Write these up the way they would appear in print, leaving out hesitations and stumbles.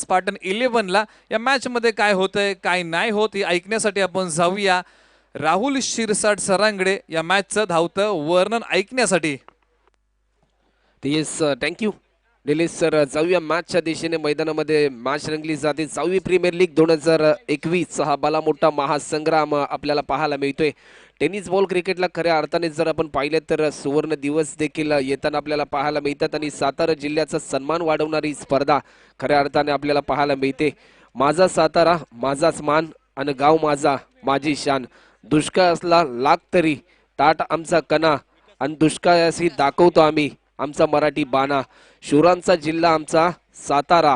Spartan 11ला या match मध्ये काय होतंय काय नाही होत हे ऐकण्यासाठी आपण जाऊया राहुल शिरसाट सरांकडे या मॅचचं धावतं वर्णन ऐकण्यासाठी. Yes thank you Nilesh sir. जाऊया मॅचच्या दिशेने मैदानामध्ये मॅच रंगली जाते. 6वी प्रीमियर लीग 2021 हा बाला मोठा महासंग्राम आपल्याला पाहायला मिळतोय. टेनिस बॉल क्रिकेटला खऱ्या अर्थाने जर आपण पाहिलं तर सुवर्ण दिवस देखील येताना आपल्याला पाहायला मिळतात आणि सातारा जिल्ह्याचा सन्मान वाढवणारी स्पर्धा खऱ्या अर्थाने आपल्याला पाहायला मिळते. माझा सातारा माझाच मान आणि गाव माझा माझी शान. दुष्काळ असला लाख तरी ताट आमचा कणा आणि दुष्काळाशी दाखवतो आम्ही आमचा मराठी बाणा. शूरांचा जिल्हा आमचा सातारा,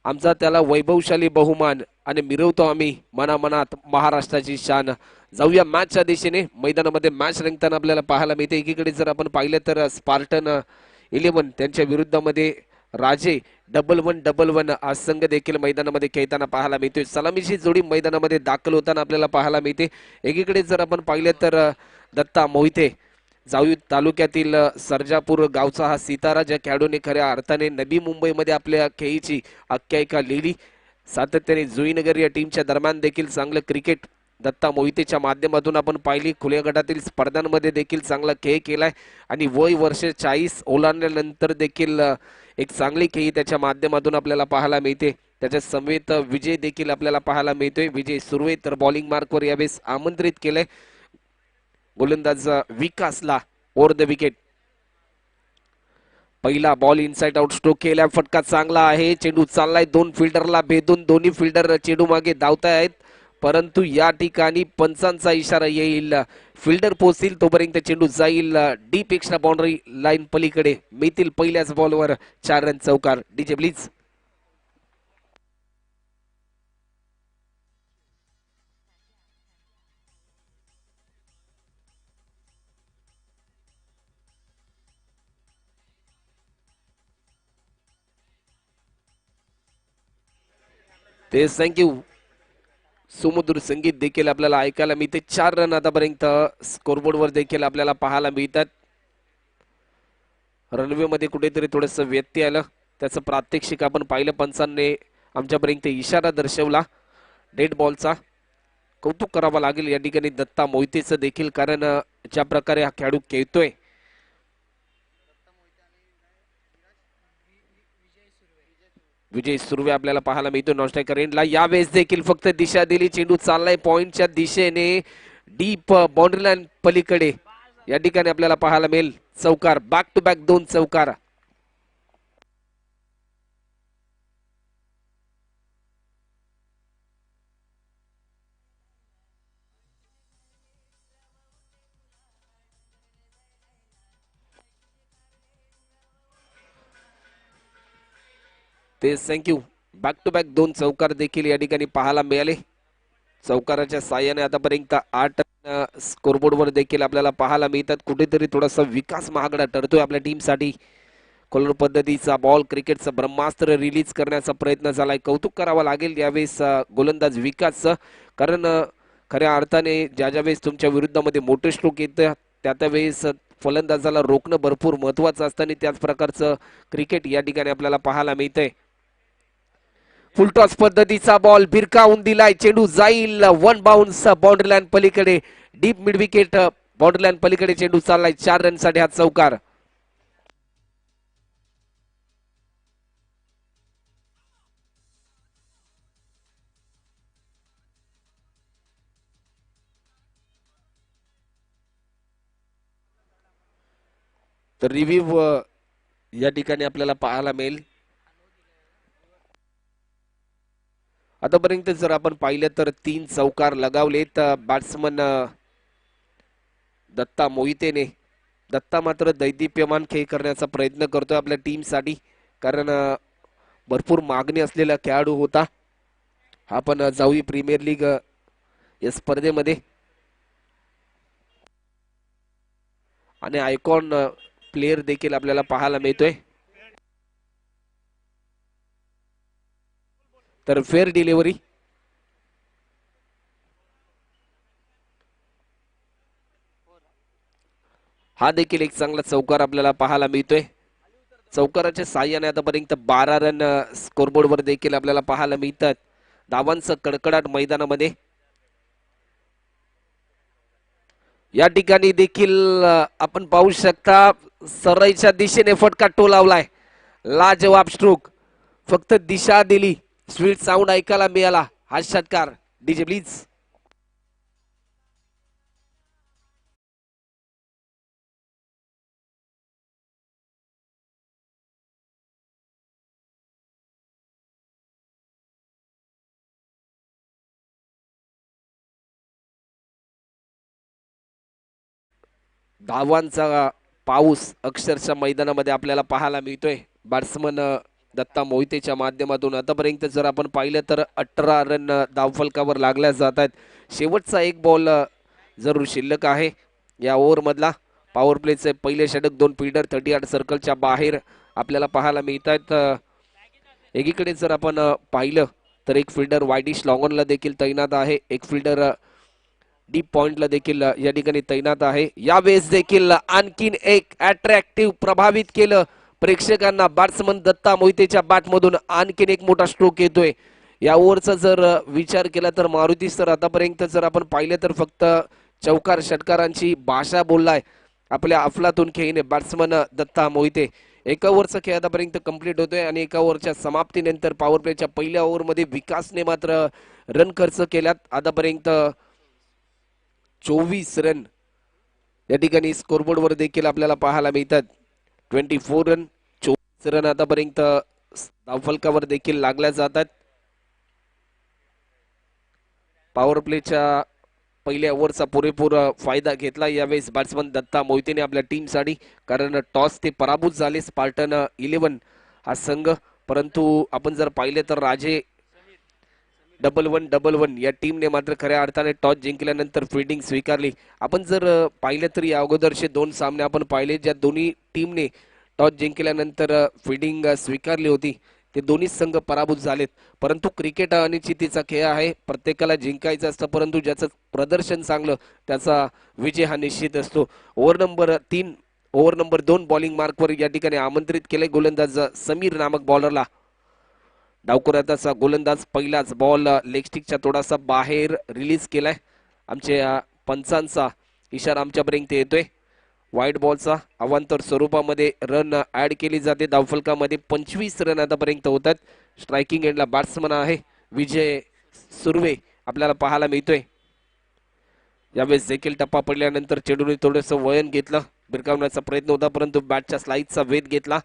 आमचा त्याला वैभवशाली बहुमान आणि मिरवतो आम्ही मनामनात महाराष्ट्राची शान. जाऊया मॅचच्या दिशेने. मैदानामध्ये मॅच रंगताना आपल्याला पाहायला मिळते. एकीकडे जर आपण पाहिलं तर स्पार्टन 11 त्यांच्या विरुद्धामध्ये राजे 1111 हा संघ देखील मैदानामध्ये खेळताना पाहायला मिळतोय. सलामीची जोडी मैदानामध्ये दाखल होताना आपल्याला पाहायला मिळते. एकीकडे जर आपण पाहिलं तर दत्ता मोहिते जावी तालुक्यातील सर्जापूर गावचा हा सितारा, ज्या खेळाडूने खऱ्या अर्थाने नवी मुंबईमध्ये आपल्या खेळीची आख्यायिका लिहिली. सातत्याने जुईनगर या टीमच्या दरम्यान देखील चांगलं क्रिकेट दत्ता मोहितेच्या माध्यमातून आपण पाहिली. खुल्या गटातील स्पर्धांमध्ये देखील चांगला खेळ केलाय आणि वय वर्ष 40 ओलांडल्यानंतर देखील एक चांगली खेळी त्याच्या माध्यमातून आपल्याला पाहायला मिळते. त्याच्या समेत विजय देखील आपल्याला पाहायला मिळतोय. विजय सुर्वे तर बॉलिंग मार्कवर यावेळेस आमंत्रित केलंय. गोलंदाज विकासला ओव्हर द विकेट. पहिला बॉल इनसाइड आउट स्ट्रोक केला. फटका चांगला आहे. चेंडू चाललाय दोन फिल्डरला भेदून. दोन्ही फिल्डर चेंडू मागे धावतायत, परंतु या ठिकाणी पंचांचा इशारा येईल. फिल्डर पोहोचतील तोपर्यंत चेंडू जाईल डीप एक्स्ट्रा बाउंड्री लाईन पलीकडे. मिळतील पहिल्याच बॉलवर 4 रन चौकार. DJ please. ते थँक्यू. सुमधुर संगीत देखील आपल्याला ऐकायला मिळते. 4 रन आतापर्यंत स्कोरबोर्डवर देखील आपल्याला पाहायला मिळतात. रनवे मध्ये कुठेतरी थोडस व्यत्यय आलं, त्याचं प्रात्यक्षिक आपण पाहिलं. पंचांनी आमच्यापर्यंत इशारा दर्शवला डेड बॉलचा. कौतुक करावं लागेल या ठिकाणी दत्ता मोहितेचं देखील, कारण ज्या प्रकारे हा खेळाडू खेळतोय. विजय सुर्वे आपल्याला पाहायला मिळतो नॉनस्ट्रायकर एंडला. यावेळेस देखील फक्त दिशा दिली. चेंडू चाललाय पॉइंटच्या दिशेने डीप बाउंड्री लाईन पलीकडे. या ठिकाणी आपल्याला पाहायला मिळेल चौकार. बॅक टू बॅक 2 चौकार. ते थँक्यू. बॅक टू बॅक 2 चौकार देखील या ठिकाणी पाहायला मिळाले. चौकाराच्या साह्याने आतापर्यंत 8 स्कोरबोर्डवर देखील आपल्याला पाहायला मिळतात. कुठेतरी थोडासा विकास महागडा ठरतोय आपल्या टीमसाठी. कोलर पद्धतीचा बॉल क्रिकेटचं ब्रह्मास्त्र रिलीज करण्याचा प्रयत्न झालाय. कौतुक करावं लागेल यावेळेस गोलंदाज विकासचं, कारण खऱ्या अर्थाने ज्या वेळेस तुमच्या विरुद्धामध्ये मोठे स्ट्रोक येतं त्या वेळेस फलंदाजाला रोखणं भरपूर महत्वाचं असतं आणि त्याच प्रकारचं क्रिकेट या ठिकाणी आपल्याला पाहायला मिळतंय. फुलटॉस पद्धतीचा बॉल भिरकावून दिलाय. चेंडू जाईल 1 बाउन्स बाउंड्री लाईन पलीकडे. Deep mid wicket boundary line पलीकडे चेंडू चाललाय. 4 रनसाठी हा चौकार. तर रिव्ह्यू या ठिकाणी आपल्याला पाहायला मिळेल. आतापर्यंत जर आपण पाहिलं तर 3 चौकार लगावलेत बॅट्समन दत्ता मोहितेने. दत्ता मात्र दैदिप्यमान खेळ करण्याचा प्रयत्न करतोय आपल्या टीमसाठी, कारण भरपूर मागणी असलेला खेळाडू होता हा पण जावी प्रीमियर लीग या स्पर्धेमध्ये. आणि आयकॉन प्लेयर देखील आपल्याला पाहायला मिळतोय. तर फेअर डिलिव्हरी. हा देखील एक चांगला चौकार आपल्याला पाहायला मिळतोय. चौकाराच्या साह्याने आतापर्यंत 12 रन स्कोरबोर्डवर देखील आपल्याला पाहायला मिळतात. धावांचा कडकडाट मैदानामध्ये. या ठिकाणी देखील आपण पाहू शकता सरईच्या दिशेने फटका टोलावलाय. लाजवाब स्ट्रोक, फक्त दिशा दिली, स्वीट साऊंड ऐकायला मिळाला. हा षटकार डीजे प्लीज. धावांचा पाऊस अक्षरशः मैदानामध्ये आपल्याला पाहायला मिळतोय. बॅट्समन दत्ता मोहितेच्या माध्यमातून आतापर्यंत जर आपण पाहिलं तर 18 रन धावफलकावर लागल्या जात आहेत. शेवटचा एक बॉल जरूर शिल्लक आहे या ओव्हरमधला. पॉवर प्लेचे पहिले षटक 2 फिल्डर 38 सर्कलच्या बाहेर आपल्याला पाहायला मिळत आहेत. एकीकडे जर आपण पाहिलं तर एक फिल्डर वायडिश लॉंगॉनला देखील तैनात आहे. एक फिल्डर डीप पॉइंटला देखील या ठिकाणी तैनात आहे. यावेळेस देखील आणखीन एक अट्रॅक्टिव्ह प्रभावित केलं प्रेक्षकांना. बॅट्समन दत्ता मोहितेच्या बॅटमधून आणखीन एक मोठा स्ट्रोक येतोय. या ओव्हरचा जर विचार केला तर मारुती सर आतापर्यंत जर आपण पाहिलं तर फक्त चौकार षटकारांची भाषा बोललाय आपल्या अफलातून खेळीने बॅट्समन दत्ता मोहिते. एका ओव्हरचा खेळ आतापर्यंत कंप्लीट होतोय आणि एका ओव्हरच्या समाप्तीनंतर पॉवर प्लेच्या पहिल्या ओव्हरमध्ये विकासने मात्र रन खर्च केल्यात. आतापर्यंत 24 रन या ठिकाणी स्कोरबोर्डवर देखील आपल्याला पाहायला मिळतात. 24 रन, 24 रन आतापर्यंत धावफलकावर देखील लागल्या जातात. पॉवर प्लेच्या पहिल्या ओव्हरचा पुरेपूर फायदा घेतला यावेळेस बॅट्समन दत्ता मोहितेने आपल्या टीमसाठी. कारण टॉस ते पराभूत झाले स्पार्टन 11 हा संघ. परंतु आपण जर पाहिले तर राजे 1111 या टीमने मात्र खऱ्या अर्थाने टॉस जिंकल्यानंतर फिल्डिंग स्वीकारली. आपण जर पाहिलं तर या अगोदरचे 2 सामने आपण पाहिले ज्या दोन्ही टीमने टॉस जिंकल्यानंतर फिल्डिंग स्वीकारली होती ते दोन्ही संघ पराभूत झालेत. परंतु क्रिकेट हा अनिश्चितीचा खेळ आहे. प्रत्येकाला जिंकायचं असतं, परंतु ज्याचं प्रदर्शन चांगलं त्याचा विजय हा निश्चित असतो. Over number 3 over number 2 bowling मार्कवर या ठिकाणी आमंत्रित केले गोलंदाज समीर नामक बॉलरला. डावखुराचा गोलंदाज पहिलाच बॉल लेग स्टिकच्या थोडासा बाहेर रिलीज केलाय. आमच्या पंचांचा इशारा आमच्यापर्यंत येतोय. वाईट बॉलचा अवांतर स्वरूपामध्ये रन ऍड केली जाते. धावफलकामध्ये 25 रन आतापर्यंत होतात. स्ट्रायकिंग एंडला बॅट्समन आहे विजय सुर्वे आपल्याला पाहायला मिळतोय. यावेळेस देखील टप्पा पडल्यानंतर चेडूने थोडंसं वळण घेतलं. भिरकावण्याचा प्रयत्न होता परंतु बॅटच्या स्लाइसचा वेध घेतला.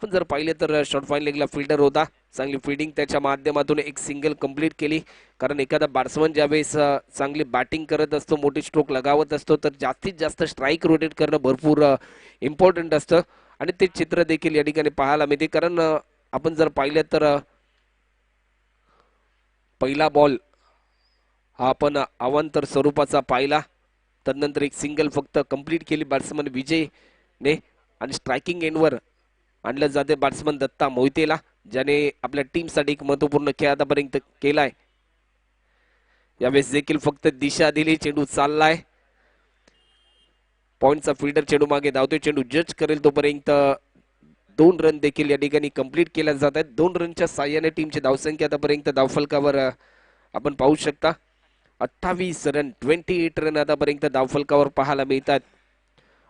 पण जर पाहिले तर शॉर्ट फाईन लेगला फिल्डर होता. चांगली फिल्डिंग त्याच्या माध्यमातून एक सिंगल कंप्लीट केली. कारण एखादा बॅट्समन ज्यावेळेस चांगली बॅटिंग करत असतो, मोठी स्ट्रोक लगावत असतो तर जास्तीत जास्त स्ट्राईक रोटेट करणं भरपूर इम्पॉर्टंट असतं आणि ते चित्र देखील या ठिकाणी पाहायला मिळते. कारण आपण जर पाहिलं तर पहिला बॉल हा आपण अवांतर स्वरूपाचा पाहिला. तदनंतर एक सिंगल फक्त कंप्लीट केली बॅट्समन विजयने आणि स्ट्रायकिंग एंडवर आणलं जाते बॅट्समन दत्ता मोहितेला, ज्याने आपल्या टीमसाठी एक महत्वपूर्ण खेळ आतापर्यंत केलाय. यावेळेस देखील फक्त दिशा दिली, चेंडू चाललाय. पॉइंटचा फिल्डर चेंडू मागे धावतोय. चेंडू जज करेल तोपर्यंत 2 रन देखील या ठिकाणी कंप्लीट केल्या जात आहेत. 2 रनच्या साह्याने टीमची धावसंख्या आतापर्यंत धावफलकावर आपण पाहू शकता 28 रन 28 रन आतापर्यंत धावफलकावर पाहायला मिळतात.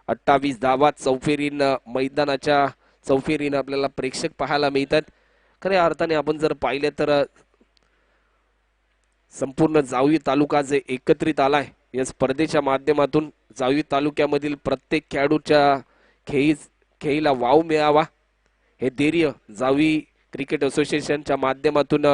28 धावा चौफेरीन मैदानाच्या चौफेरीनं आपल्याला प्रेक्षक पाहायला मिळतात. खऱ्या अर्थाने आपण जर पाहिलं तर संपूर्ण जावळी तालुका जे एकत्रित आलाय या स्पर्धेच्या माध्यमातून. जावळी तालुक्यामधील प्रत्येक खेळाडूच्या खेळीला वाव मिळावा हे धैर्य जावळी क्रिकेट असोसिएशनच्या माध्यमातून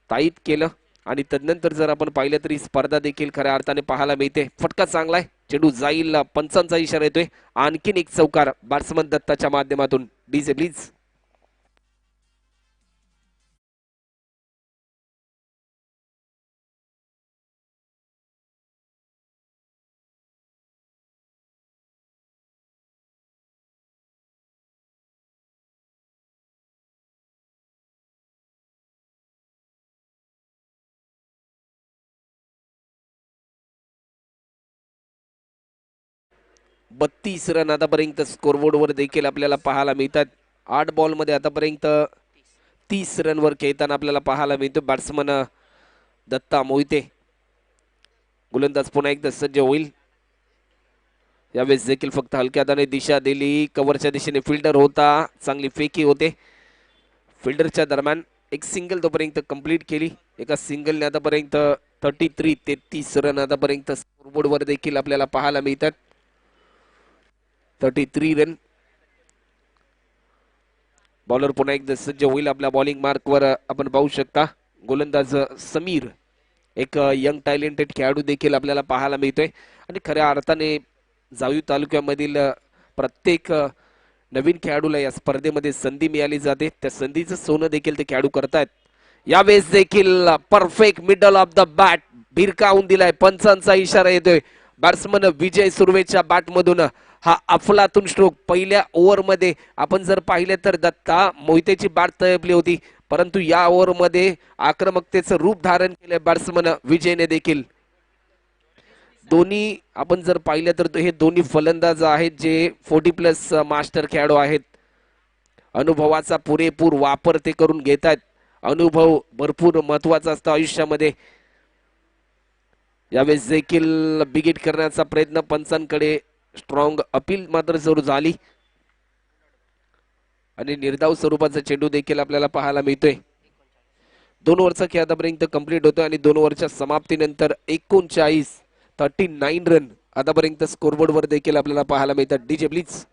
ताईत केलं. आणि तदनंतर जर आपण पाहिलं तरी स्पर्धा देखील खऱ्या अर्थाने पाहायला मिळते. फटका चांगला आहे, चेंडू जाईल, पंचांचा इशारा येतोय. आणखीन एक चौकार बॅट्समन दत्ताच्या माध्यमातून. DJ please. 32 रन आतापर्यंत स्कोरबोर्डवर देखील आपल्याला पाहायला मिळतात. 8 बॉलमध्ये आतापर्यंत 30 रनवर खेळताना आपल्याला पाहायला मिळतो बॅट्समन दत्ता मोहिते. गोलंदाज पुन्हा एकदा सज्ज होईल. यावेळेस देखील फक्त हलक्या हाताने दिशा दिली. कव्हरच्या दिशेने फिल्डर होता, चांगली फेकी होते. फिल्डरच्या दरम्यान एक सिंगल तोपर्यंत कंप्लीट केली. एका सिंगलने आतापर्यंत 33 रन आतापर्यंत स्कोरबोर्डवर देखील आपल्याला पाहायला मिळतात. 33 रन. बॉलर पुन्हा एकदा सज्ज होईल. आपल्या बॉलिंग मार्कवर आपण पाहू शकता गोलंदाज समीर, एक यंग टॅलेंटेड खेळाडू देखील आपल्याला पाहायला मिळतोय. आणि खऱ्या अर्थाने जावळी तालुक्यामधील प्रत्येक नवीन खेळाडूला या स्पर्धेमध्ये संधी मिळाली जाते. त्या संधीचं सोनं देखील ते खेळाडू करतायत. यावेळेस देखील perfect middle of the bat भिरकावून दिलाय. पंचांचा इशारा येतोय. बॅट्समन विजय सुर्वेच्या बॅटमधून हा अफलातून स्ट्रोक. पहिल्या ओव्हरमध्ये आपण जर पाहिले तर दत्ता मोहितेची बॅट तळपली होती, परंतु या ओव्हरमध्ये आक्रमकतेचं रूप धारण केले बॅट्समन विजयने देखील. दोन्ही आपण जर पाहिलं तर हे दोन्ही फलंदाज आहेत जे 40+ मास्टर खेळाडू आहेत. अनुभवाचा पुरेपूर वापर ते करून घेत आहेत. अनुभव भरपूर महत्वाचा असतो आयुष्यामध्ये. यावेळेस देखील बिगिट करण्याचा प्रयत्न पंचांकडे. स्ट्रॉंग अपील मात्र सुरू झाली आणि निर्धाव स्वरूपाचा चेंडू देखील आपल्याला पाहायला मिळतोय. 2 ओव्हरचा खेळ आतापर्यंत कंप्लीट होतोय आणि 2 ओव्हरच्या समाप्तीनंतर 39 रन आतापर्यंत स्कोरबोर्डवर देखील आपल्याला पाहायला मिळतात. DJ please.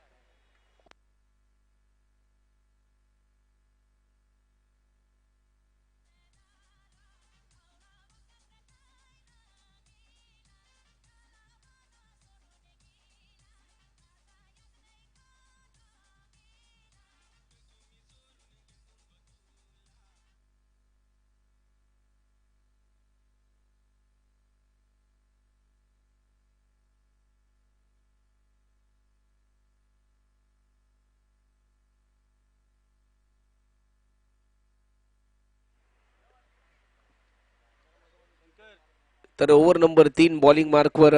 तर ओव्हर नंबर 3 बॉलिंग मार्कवर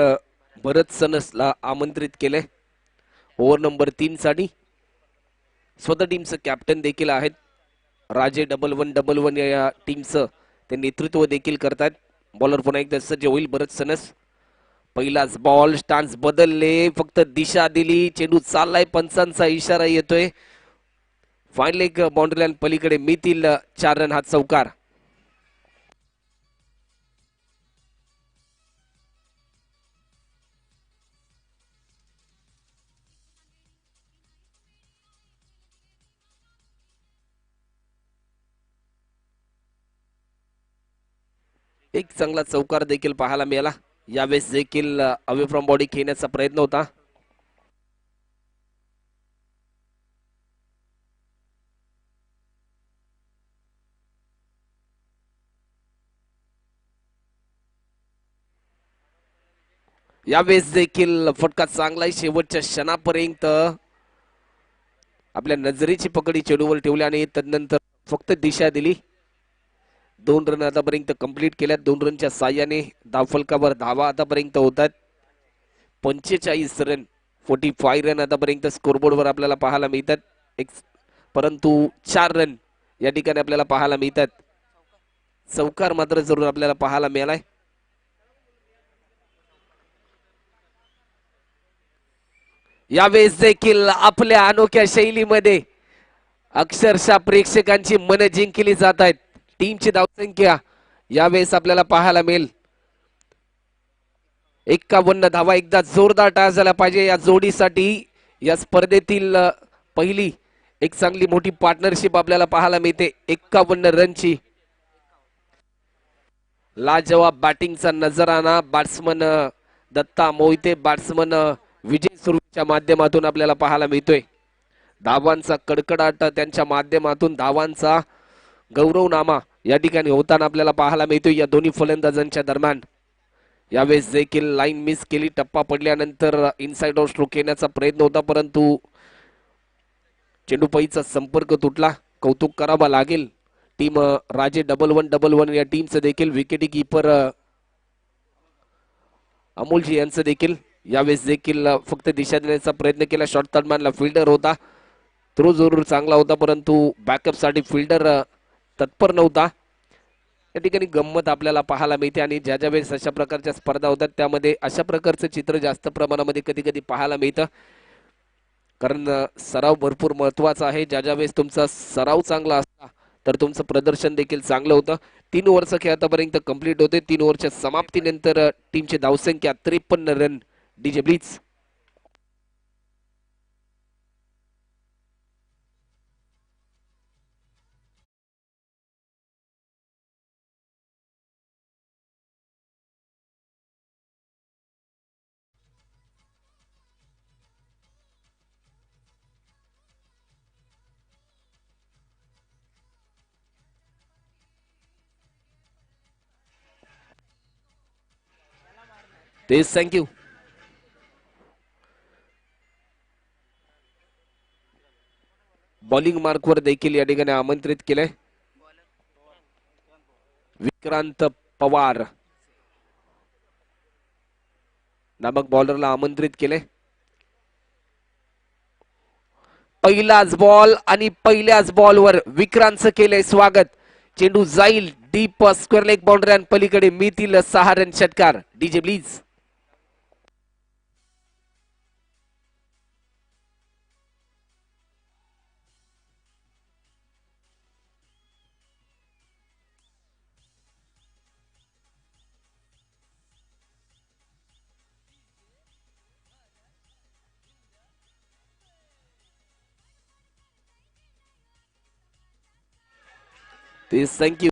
भरत सनसला आमंत्रित केले. ओव्हर नंबर 3 साठी स्वतः टीमचं कॅप्टन देखील आहेत. राजे 1111 या टीमचं ते नेतृत्व देखील करतात. बॉलर पुन्हा एकदा सज्ज होईल भरत सनस. पहिलाच बॉल. स्टान्स बदलले, फक्त दिशा दिली. चेंडू चाललाय. पंचांचा इशारा येतोय. फायनल एक बाउंड्री लाईन पलीकडे मिळतील 4 रन हा चौकार. एक चांगला चौकार देखील पाहायला मिळाला. यावेळेस देखील अवे फ्रॉम बॉडी खेळण्याचा प्रयत्न होता. यावेळेस देखील फटका चांगला. शेवटच्या क्षणापर्यंत आपल्या नजरेची पकडी चेंडूवर ठेवली आणि तदनंतर फक्त दिशा दिली. 2 रन आतापर्यंत कंप्लीट केल्यात. 2 रनच्या साह्याने धावफलकावर धावा आतापर्यंत होतात. 45 रन 45 रन आतापर्यंत स्कोरबोर्डवर आपल्याला पाहायला मिळतात. परंतु 4 रन या ठिकाणी आपल्याला पाहायला मिळतात. चौकार मात्र जरूर आपल्याला पाहायला मिळालाय. यावेळेस देखील आपल्या अनोख्या शैलीमध्ये अक्षरशः प्रेक्षकांची मन जिंकली जात आहेत. टीमची धावसंख्या यावेळेस आपल्याला पाहायला मिळेल 51 धावा. एकदा जोरदार टाळ झाला पाहिजे या जोडीसाठी. या स्पर्धेतील पहिली एक चांगली मोठी पार्टनरशिप आपल्याला पाहायला मिळते. 51 रनची लाजवाब बॅटिंगचा नजराना बॅट्समन दत्ता मोहिते, बॅट्समन विजय सुर्वेच्या माध्यमातून आपल्याला पाहायला मिळतोय. धावांचा कडकडाट त्यांच्या माध्यमातून धावांचा गौरवनामा या ठिकाणी होताना आपल्याला पाहायला मिळतोय या दोन्ही फलंदाजांच्या दरम्यान. यावेळेस देखील लाईन मिस केली. टप्पा पडल्यानंतर इनसाइड आउट स्ट्रोक येण्याचा प्रयत्न होता, परंतु चेंडूपैचा संपर्क तुटला. कौतुक करावा लागेल टीम राजे 1111 या टीमचं देखील. विकेट कीपर अमोलजी यांचं देखील यावेळेस देखील फक्त दिशा देण्याचा प्रयत्न केला. शॉर्ट तडमानला फिल्डर होता, थ्रो जरूर चांगला होता, परंतु बॅकअप साठी फिल्डर तत्पर नव्हता. या ठिकाणी गंमत आपल्याला पाहायला मिळते आणि ज्या ज्या वेळेस अशा प्रकारच्या स्पर्धा होतात त्यामध्ये अशा प्रकारचं चित्र जास्त प्रमाणामध्ये कधी कधी पाहायला मिळतं. कारण सराव भरपूर महत्वाचा आहे. ज्या ज्या वेळेस तुमचा सराव चांगला असता तर तुमचं प्रदर्शन देखील चांगलं होतं. 3 ओव्हरचा खेळ आतापर्यंत कंप्लीट होते. 3 ओव्हरच्या समाप्तीनंतर टीमची धावसंख्या 53 रन. DJ bleach. तेच थँक्यू. बॉलिंग मार्कवर देखील या ठिकाणी आमंत्रित केलंय विक्रांत पवार नामक बॉलरला आमंत्रित केले. पहिलाच बॉल आणि पहिल्याच बॉलवर विक्रांतचं केलंय स्वागत. चेंडू जाईल डीप स्क्वेअर लेग बाउंड्री आणि पलीकडे मिळतील 6 रन षटकार. DJ please. तेच थँक्यू.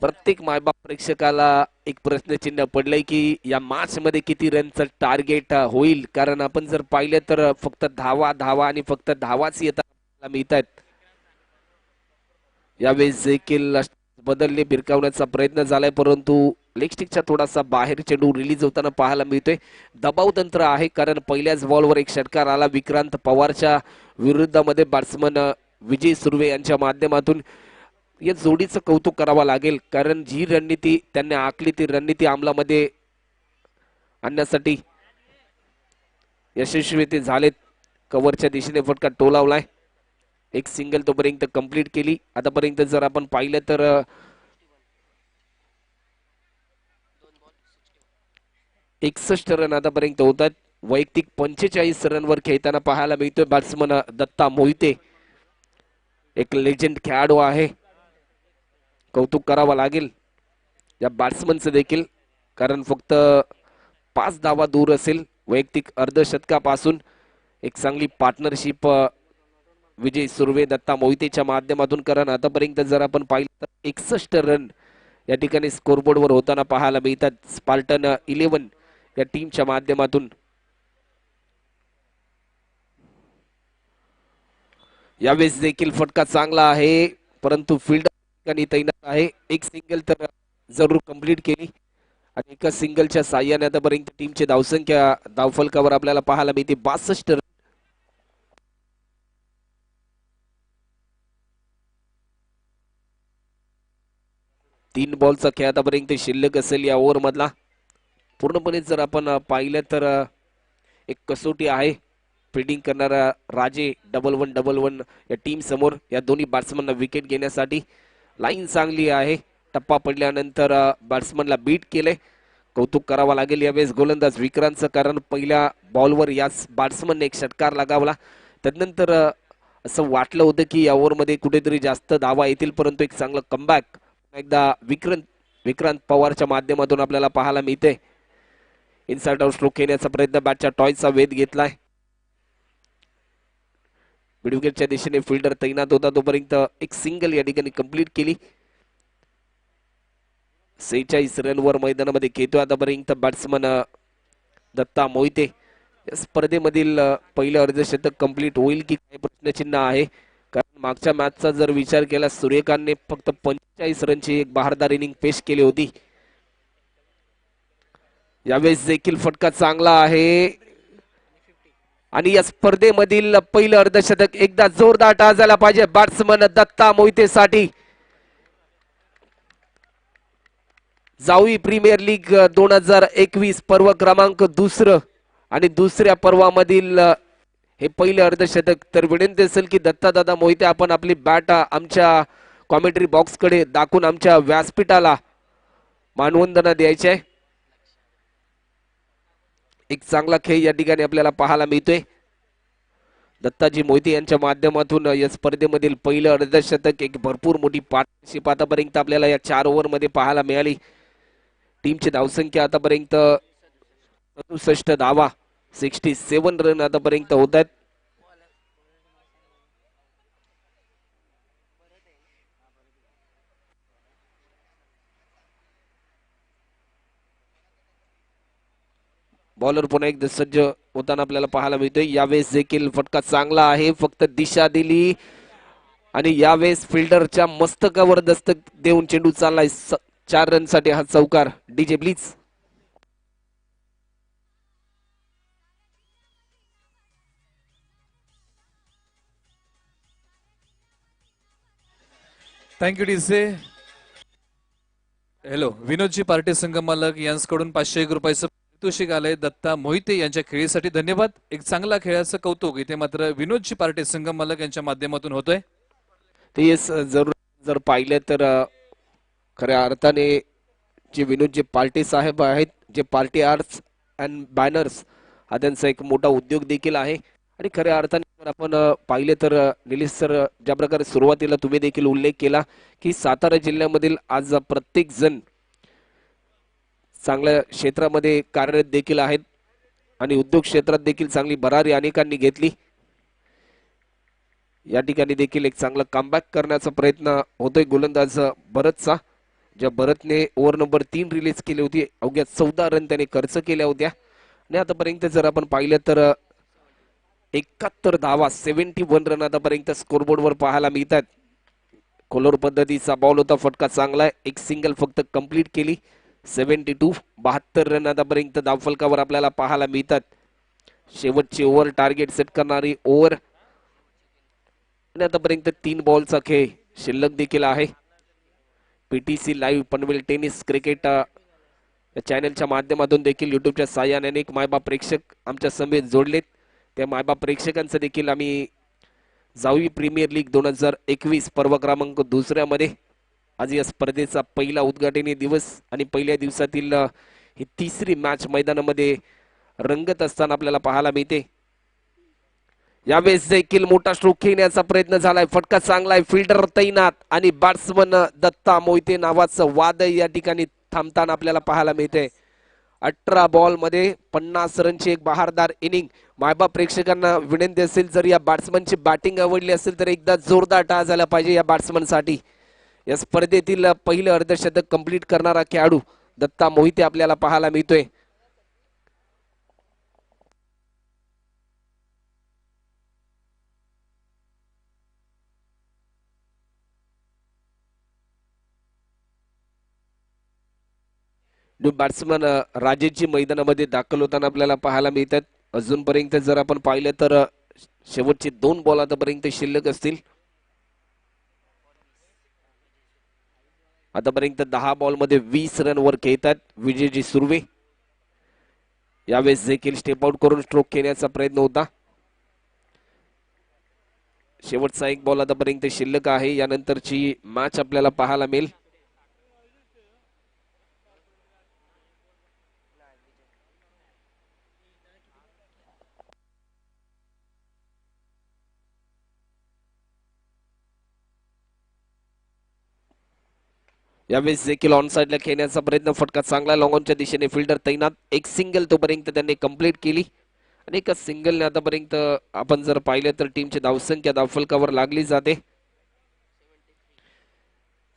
प्रत्येक मायबाप प्रेक्षकाला एक प्रश्नचिन्ह पडलंय की या मॅच मध्ये किती रनचं टार्गेट होईल. कारण आपण जर पाहिलं तर फक्त धावा धावा आणि फक्त धावाच येतात मिळत आहेत. यावेळेस देखील बदलले भिरकावण्याचा प्रयत्न झालाय, परंतु लेग स्टिकच्या थोडासा बाहेर चेंडू रिलीज होताना पाहायला मिळतोय. दबाव तंत्र आहे कारण पहिल्याच बॉलवर एक षटकार आला विक्रांत पवारच्या विरुद्धामध्ये. बॅट्समन विजय सुर्वे यांच्या माध्यमातून या जोडीचं कौतुक करावं लागेल. कारण जी रणनीती त्यांनी आखली ती रणनीती अंमलामध्ये आणण्यासाठी यशस्वी ते झालेत. कव्हरच्या दिशेने फटका टोलावलाय. एक सिंगल तोपर्यंत कंप्लीट केली. आतापर्यंत जर आपण पाहिलं तर 61 रन आतापर्यंत होतात. वैयक्तिक 45 रनवर खेळताना पाहायला मिळतोय बॅट्समन दत्ता मोहिते. एक लेजंड खेळाडू आहे, कौतुक करावं लागेल या बॅट्समनचं देखील. कारण फक्त 5 धावा दूर असेल वैयक्तिक अर्धशतकापासून. एक चांगली पार्टनरशिप विजय सुर्वे दत्ता मोहितेच्या माध्यमातून. कारण आतापर्यंत जर आपण पाहिलं तर 61 रन या ठिकाणी स्कोरबोर्डवर होताना पाहायला मिळतात स्पार्टन 11 या टीमच्या माध्यमातून. यावेळेस देखील फटका चांगला आहे, परंतु फील्ड तैनात आहे. एक सिंगल तर जरूर कंप्लीट केली आणि एका सिंगलच्या साह्याने आतापर्यंत टीमची धावसंख्या धावफलकावर आपल्याला पाहायला मिळते 62 रन. तीन बॉलचा खेळ आतापर्यंत शिल्लक असेल या ओव्हर मधला. पूर्णपणे जर आपण पाहिलं तर एक कसोटी आहे. फिल्डिंग करणारा राजे 11-11 या टीम समोर या दोन्ही बॅट्समनला विकेट घेण्यासाठी. लाईन चांगली आहे. टप्पा पडल्यानंतर बॅट्समनला बीट केले, कौतुक करावा लागेल यावेळेस गोलंदाज विक्रांतचं. कारण पहिल्या बॉलवर याच बॅट्समनने एक षटकार लगावला. त्यानंतर असं वाटलं होतं की या ओव्हरमध्ये कुठेतरी जास्त धावा येतील, परंतु एक चांगलं कमबॅक एकदा विक्रांत पवारच्या माध्यमातून आपल्याला पाहायला मिळते. इनसाइड आउट स्ट्रोक घेण्याचा प्रयत्न बॅटच्या टॉयचा वेध घेतलाय. मिडविकेटच्या दिशेने फिल्डर तैनात होता तोपर्यंत एक सिंगल या ठिकाणी कंप्लीट केली. 46 रनवर मैदानामध्ये खेळतोय आतापर्यंत बॅट्समन दत्ता मोहिते. या स्पर्धेमधील पहिलं अर्धशतक कंप्लीट होईल की काय प्रश्नचिन्ह आहे. कारण मागच्या मॅचचा जर विचार केला सूर्यकांतने फक्त 45 रनची एक बहारदार इनिंग पेश केली होती. यावेळेस देखील फटका चांगला आहे आणि या स्पर्धेमधील पहिलं अर्धशतक एकदा जोरदार टाळ झाला पाहिजे बॅट्समन दत्ता मोहिते साठी. जावळी प्रीमियर लीग 2021 पर्व क्रमांक दुसरं आणि दुसऱ्या पर्वामधील हे पहिले अर्धशतक. तर विनंती असेल की दत्तादादा मोहिते आपण आपली बॅट आमच्या कॉमेंट्री बॉक्स कडे दाखवून आमच्या व्यासपीठाला मानवंदना द्यायची आहे. एक चांगला खेळ या ठिकाणी आपल्याला पाहायला मिळतोय. दत्ताजी मोहिते यांच्या माध्यमातून या स्पर्धेमधील पहिलं अर्धशतक, एक भरपूर मोठी पार्टनरशिप आतापर्यंत आपल्याला या 4 ओव्हर मध्ये पाहायला मिळाली. टीमची धावसंख्या आतापर्यंत 67 धावा, 67 रन आतापर्यंत होत आहेत. बॉलर पुन्हा एकदा सज्ज होताना आपल्याला पाहायला मिळतोय. यावेळेस देखील फटका चांगला आहे, फक्त दिशा दिली आणि यावेळेस फिल्डरच्या मस्तकावर दस्तक देऊन चेंडू चाललाय 4 रन साठी हा चौकार. DJ please. Thank you DJ. Hello, Vinodji party संघ मालक यांच्याकडून 501 रुपयाचं पारितोषिक आलंय. दत्ता मोहिते यांच्या खेळीसाठी धन्यवाद. एक चांगला खेळाचं कौतुक इथे मात्र विनोदजी पार्टी संघ मालक यांच्या माध्यमातून होतोय. ते जरूर जर पाहिलं तर खऱ्या अर्थाने जे विनोदजी पार्टी साहेब आहेत, जे पार्टी आर्ट्स अँड बॅनर्स हा त्यांचा एक मोठा उद्योग देखील आहे. आणि खऱ्या अर्थाने जर आपण पाहिले तर निलेश सर, ज्या प्रकारे सुरुवातीला तुम्ही देखील उल्लेख केला की सातारा जिल्ह्यामधील आज प्रत्येक जण चांगल्या क्षेत्रामध्ये कार्यरत देखील आहेत आणि उद्योग क्षेत्रात देखील चांगली भरारी अनेकांनी घेतली. या ठिकाणी देखील एक चांगला कमबॅक करण्याचा प्रयत्न होतोय गोलंदाज भरतचा. ज्या भरतने ओव्हर नंबर 3 रिलीज केली होती, अवघ्या 14 रन त्याने खर्च केल्या होत्या. आणि आतापर्यंत जर आपण पाहिलं तर 71 धावा, 71 रन आतापर्यंत स्कोरबोर्डवर पाहायला मिळतात. कोलोर पद्धतीचा बॉल होता, फटका चांगला आहे, एक सिंगल फक्त कंप्लीट केली. 72, 72 रन आतापर्यंत धावफलकावर आपल्याला पाहायला मिळतात. शेवटची ओव्हर टार्गेट सेट करणारी ओव्हर आणि आतापर्यंत 3 बॉलचा खेळ शिल्लक देखील आहे. PTC live Panvel tennis cricket या चॅनलच्या माध्यमातून देखील युट्यूबच्या साहाय्याने अनेक मायबाप प्रेक्षक आमच्या समेत जोडलेत. त्या मायबाप प्रेक्षकांचं देखील आम्ही जावळी प्रीमियर लीग 2021 पर्व क्रमांक दुसऱ्यामध्ये आज या स्पर्धेचा पहिला उद्घाटनी दिवस आणि पहिल्या दिवसातील ही तिसरी मॅच मैदानामध्ये रंगत असताना आपल्याला पाहायला मिळते. यावेळेस देखील मोठा स्ट्रोक खेळण्याचा प्रयत्न झालाय, फटका चांगला आहे, फिल्डर तैनात आणि बॅट्समन दत्ता मोहिते नावाचं वादळ या ठिकाणी थांबताना आपल्याला पाहायला मिळते. 18 बॉल मध्ये 50 रनची एक बहारदार इनिंग. मायबाप प्रेक्षकांना विनंती असेल, जर या बॅट्समनची बॅटिंग आवडली असेल तर एकदा जोरदार टाळ झाला पाहिजे या बॅट्समन साठी. या स्पर्धेतील पहिलं अर्धशतक कंप्लीट करणारा खेळाडू दत्ता मोहिते आपल्याला पाहायला मिळतोय. बॅट्समन राजेशजी मैदानामध्ये दाखल होताना आपल्याला पाहायला मिळतात. अजूनपर्यंत जर आपण पाहिलं तर शेवटचे 2 बॉल आतापर्यंत शिल्लक असतील. आतापर्यंत 10 बॉल मध्ये 20 रन वर खेळतात विजयजी सुर्वे. यावेळेस देखील स्टेप आउट करून स्ट्रोक खेळण्याचा प्रयत्न होता. शेवटचा 1 बॉल आतापर्यंत शिल्लक आहे. यानंतरची मॅच आपल्याला पाहायला मिळेल. यावेळेस देखील ऑन साइडला खेळण्याचा प्रयत्न, फटका चांगला लॉंग ऑनच्या दिशेने, फिल्डर तैनात, एक सिंगल तोपर्यंत त्यांनी कंप्लीट केली. आणि एका सिंगलने आतापर्यंत आपण जर पाहिलं तर टीमची धावसंख्या धावफलकावर लागली जाते.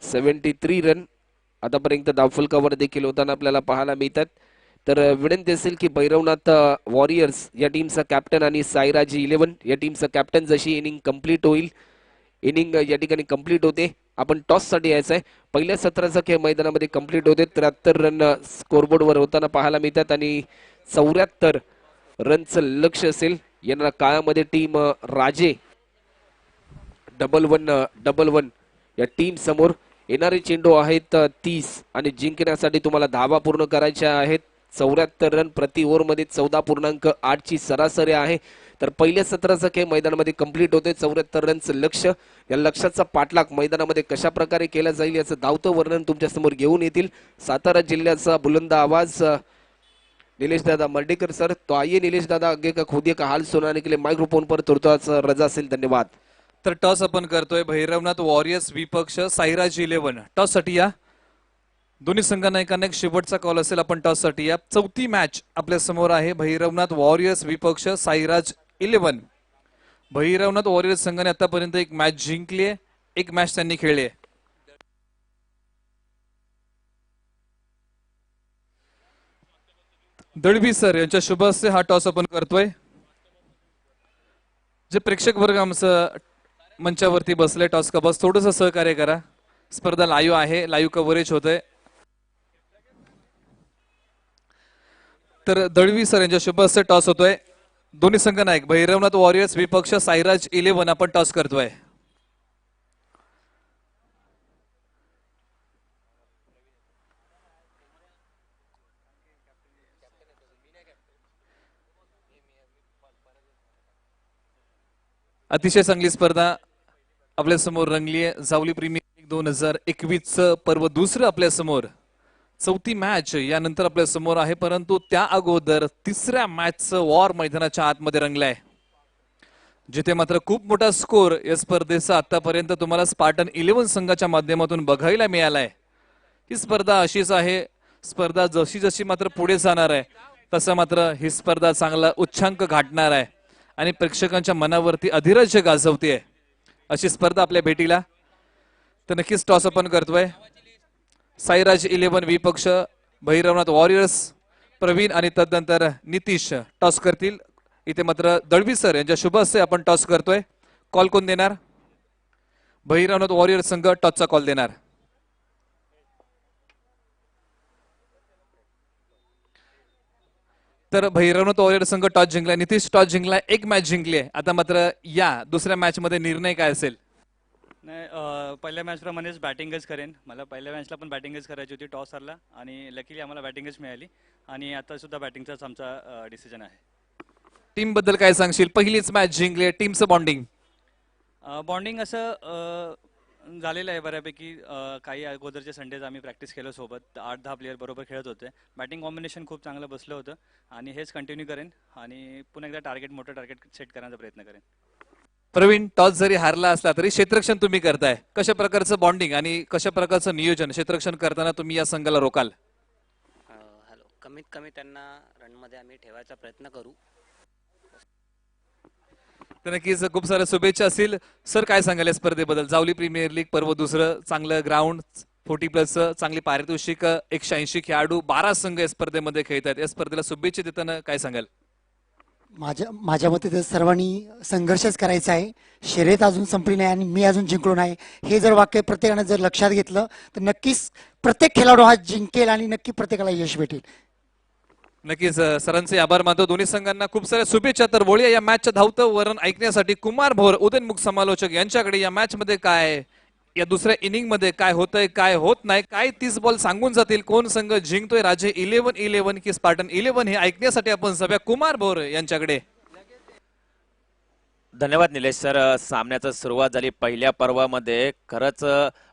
73 रन आतापर्यंत धावफलकावर देखील होताना आपल्याला पाहायला मिळतात. तर विनंती असेल की भैरवनाथ वॉरियर्स या टीमचा कॅप्टन आणि साईराजी 11 या टीमचा कॅप्टन जशी इनिंग कंप्लीट होईल, इनिंग या ठिकाणी कंप्लीट होते, आपण टॉस साठी यायचं आहे. पहिल्या सत्राचा खेळ मैदानामध्ये कंप्लीट होते. 73 रन स्कोरबोर्डवर होताना पाहायला मिळतात आणि 74 रनचं लक्ष असेल. येणाऱ्या काळामध्ये टीम राजे 1-1 या टीम समोर येणारे चेंडू आहेत 30 आणि जिंकण्यासाठी तुम्हाला धावा पूर्ण करायच्या आहेत. 74 रन प्रति ओव्हरमध्ये 14.8 ची सरासरी आहे. तर पहिल्या सत्राचं खेळ मैदानामध्ये कंप्लीट होते. 74 रनचं लक्ष, या लक्ष्याचा पाठलाग मैदानामध्ये कशा प्रकारे केला जाईल याचं धावतं वर्णन तुमच्या समोर घेऊन येतील सातारा जिल्ह्याचा बुलंद आवाज नीलेश दादा मर्डेकर सर. तो आइए नीलेश दादा, आगे का खुदिए का हाल सुनाने के लिए माइक्रोफोन पर तुर्तास रजा असेल. धन्यवाद. तर टॉस आपण करतोय भैरवनाथ वॉरियर्स विपक्ष साईराज 11. टॉस साठी या. दोन्ही संघांना एक शेवटचा कॉल असेल. आपण टॉस साठी या. चौथी मॅच आपल्या समोर आहे. भैरवनाथ वॉरियर्स विपक्ष साईराज 11. भैरवनाथ वॉरियर्स संघाने आतापर्यंत एक मॅच जिंकली आहे, एक मॅच त्यांनी खेळली आहे. दळवी सर यांच्या शुभ हस्ते हा टॉस आपण करतोय. जे प्रेक्षक वर्ग आमचं मंचावरती बसले टॉस का बस थोडंसं सहकार्य करा. स्पर्धा लाईव्ह आहे, लाईव्ह कव्हरेज होतंय. तर दळवी सर यांच्या शुभ हस्ते टॉस होतोय. दोन्ही संघ नायक भैरवनाथ वॉरियर्स विपक्ष साईराज 11 आपण टॉस करतोय. अतिशय चांगली स्पर्धा आपल्या समोर रंगली आहे. जावली प्रीमियर लीग 2021 पर्व दुसरं आपल्या समोर. चौथी मॅच यानंतर आपल्या समोर आहे, परंतु त्या अगोदर तिसऱ्या मॅचचं वॉर मैदानाच्या आतमध्ये रंगलाय, जिथे मात्र खूप मोठा स्कोर या स्पर्धेचा आतापर्यंत तुम्हाला स्पार्टन 11 संघाच्या माध्यमातून बघायला मिळालाय. ही स्पर्धा अशीच आहे. स्पर्धा जशी जशी मात्र पुढे जाणार आहे तसं मात्र ही स्पर्धा चांगला उच्चांक गाठणार आहे आणि प्रेक्षकांच्या मनावरती अधिराज्य गाजवते अशी स्पर्धा आपल्या भेटीला. तर नक्कीच टॉस आपण करतोय. साईराज 11 विपक्ष भैरवनाथ वॉरियर्स. प्रवीण आणि तदनंतर नितीश टॉस करतील. इथे मात्र दळवी सर यांच्या शुभ हस्ते आपण टॉस करतोय. कॉल कोण देणार? भैरवनाथ वॉरियर्स संघ टॉसचा कॉल देणार. तर भैरवनाथ वॉरियर्स संघ टॉस जिंकला. नितीश टॉस जिंकला, एक मॅच जिंकली आहे. आता मात्र या दुसऱ्या मॅच मध्ये निर्णय काय असेल? नाही, पहिल्या मॅचप्रमाणेच बॅटिंगच करेन. मला पहिल्या मॅचला पण बॅटिंगच करायची होती, टॉस हरला आणि लकीली आम्हाला बॅटिंगच मिळाली आणि आता सुद्धा बॅटिंगचाच आमचा डिसिजन आहे. टीम बद्दल काय सांगशील? पहिलीच मॅच जिंकली, टीमचं बॉन्डिंग बॉन्डिंग असं झालेलं आहे बऱ्यापैकी. काही अगोदरचे संडेज आम्ही प्रॅक्टिस केलं सोबत, 8-10 प्लेयर बरोबर खेळत होते. बॅटिंग कॉम्बिनेशन खूप चांगलं बसलं होतं आणि हेच कंटिन्यू करेन आणि पुन्हा एकदा मोठं टार्गेट सेट करण्याचा प्रयत्न करेन. प्रवीण, टॉस जरी हारला असला तरी क्षेत्ररक्षण तुम्ही करताय, कशा प्रकारचं बॉन्डिंग आणि कशा प्रकारचं नियोजन क्षेत्ररक्षण करताना तुम्ही या संघाला रोकाल? हॅलो, कमीत कमी त्यांना रनमध्ये आम्ही ठेवायचा प्रयत्न करू. तर नक्कीच खूप साऱ्या शुभेच्छा असतील. सर काय सांगाल या स्पर्धेबद्दल? जावली प्रीमियर लीग पर्व दुसरं, चांगलं ग्राउंड, 40+ चांगली पारितोषिक, 180 खेळाडू, 12 संघ या स्पर्धेमध्ये खेळतात. या स्पर्धेला शुभेच्छा देताना काय सांगाल? माझ्या मते तर सर्वांनी संघर्षच करायचा आहे. शर्यत अजून संपली नाही आणि मी अजून जिंकलो नाही, हे जर वाक्य प्रत्येकाने जर लक्षात घेतलं तर नक्कीच प्रत्येक खेळाडू हा जिंकेल आणि नक्की प्रत्येकाला यश भेटेल. नक्कीच सरांचे आभार मानतो. दोन्ही संघांना खूप साऱ्या शुभेच्छा. तर बोलूया या मॅचचं धावतं वर्णन ऐकण्यासाठी कुमार भोर, उदयनमुख समालोचक यांच्याकडे. या मॅच मध्ये काय, या दुसऱ्या इनिंग मध्ये काय होतंय, काय होत नाही, काय 30 बॉल सांगून जातील, कोण संघ जिंकतोय, राजे 11 की स्पार्टन 11, हे ऐकण्यासाठी आपण सगळ्या कुमार भोर यांच्याकडे. धन्यवाद निलेश सर. सामन्याची सुरुवात झाली पहिल्या पर्वामध्ये. खरंच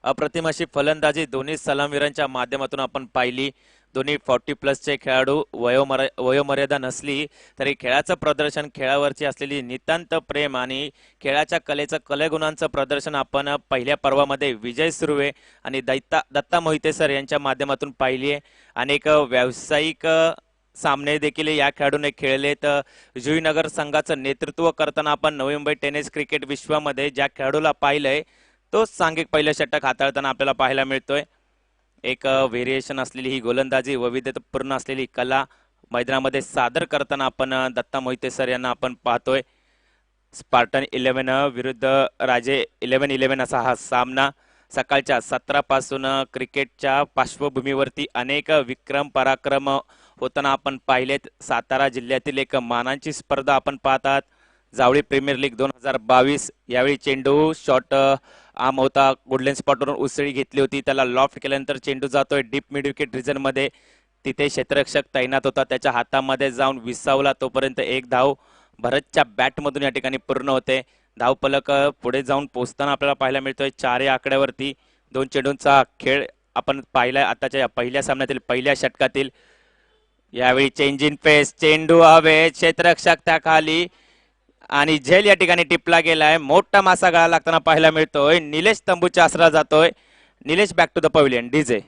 अप्रतिम अशी फलंदाजी दोन्ही सलामवीरांच्या माध्यमातून आपण पाहिली. दोन्ही 40+ खेळाडू, वयोमर्यादा नसली तरी खेळाचं प्रदर्शन, खेळावरची असलेली नितांत प्रेम आणि खेळाच्या कलेगुणांचं प्रदर्शन आपण पहिल्या पर्वामध्ये विजय सुर्वे आणि दत्ता मोहिते सर यांच्या माध्यमातून पाहिली आहे. अनेक व्यावसायिक सामने देखील या खेळाडूने खेळलेत. जुईनगर संघाचं नेतृत्व करताना आपण नवी मुंबई टेनिस क्रिकेट विश्वामध्ये ज्या खेळाडूला पाहिलंय तो सांघिक पहिलं षटक हाताळताना आपल्याला पाहायला मिळतोय. एक व्हेरिएशन असलेली ही गोलंदाजी, वैविध्यपूर्ण असलेली कला मैदानामध्ये सादर करताना आपण दत्ता मोहिते सर यांना आपण पाहतोय. स्पार्टन 11 विरुद्ध राजे 11 असा हा सामना. सकाळच्या 17 पासून क्रिकेटच्या पार्श्वभूमीवरती अनेक विक्रम पराक्रम होताना आपण पाहिलेत. सातारा जिल्ह्यातील एक मानांची स्पर्धा आपण पाहतात, जावळी प्रीमियर लीग 2022. यावेळी चेंडू शॉट आम होता, वुडलँड स्पॉटवरून उसळी घेतली होती, त्याला लॉफ्ट केल्यानंतर चेंडू जातोय डीप मिड विकेट रिजन मध्ये. तिथे क्षेत्ररक्षक तैनात होता, त्याच्या हातामध्ये जाऊन विसावला. तोपर्यंत एक धाव भरतच्या बॅटमधून या ठिकाणी पूर्ण होते. धावफलक पुढे जाऊन पोहोचताना आपल्याला पाहायला मिळतोय 4 या आकड्यावरती. 2 चेंडूंचा खेळ आपण पाहिलाय आताच्या या पहिल्या सामन्यातील पहिल्या षटकातील. यावेळी चेंज इन पेस, चेंडू हवे, क्षेत्ररक्षक त्या खाली आणि झेल या ठिकाणी टिपला गेलाय. मोठा मासा गळा लागताना पाहायला मिळतोय. निलेश तंबूच्या आसरा जातोय. Nilesh back to the pavilion. DJ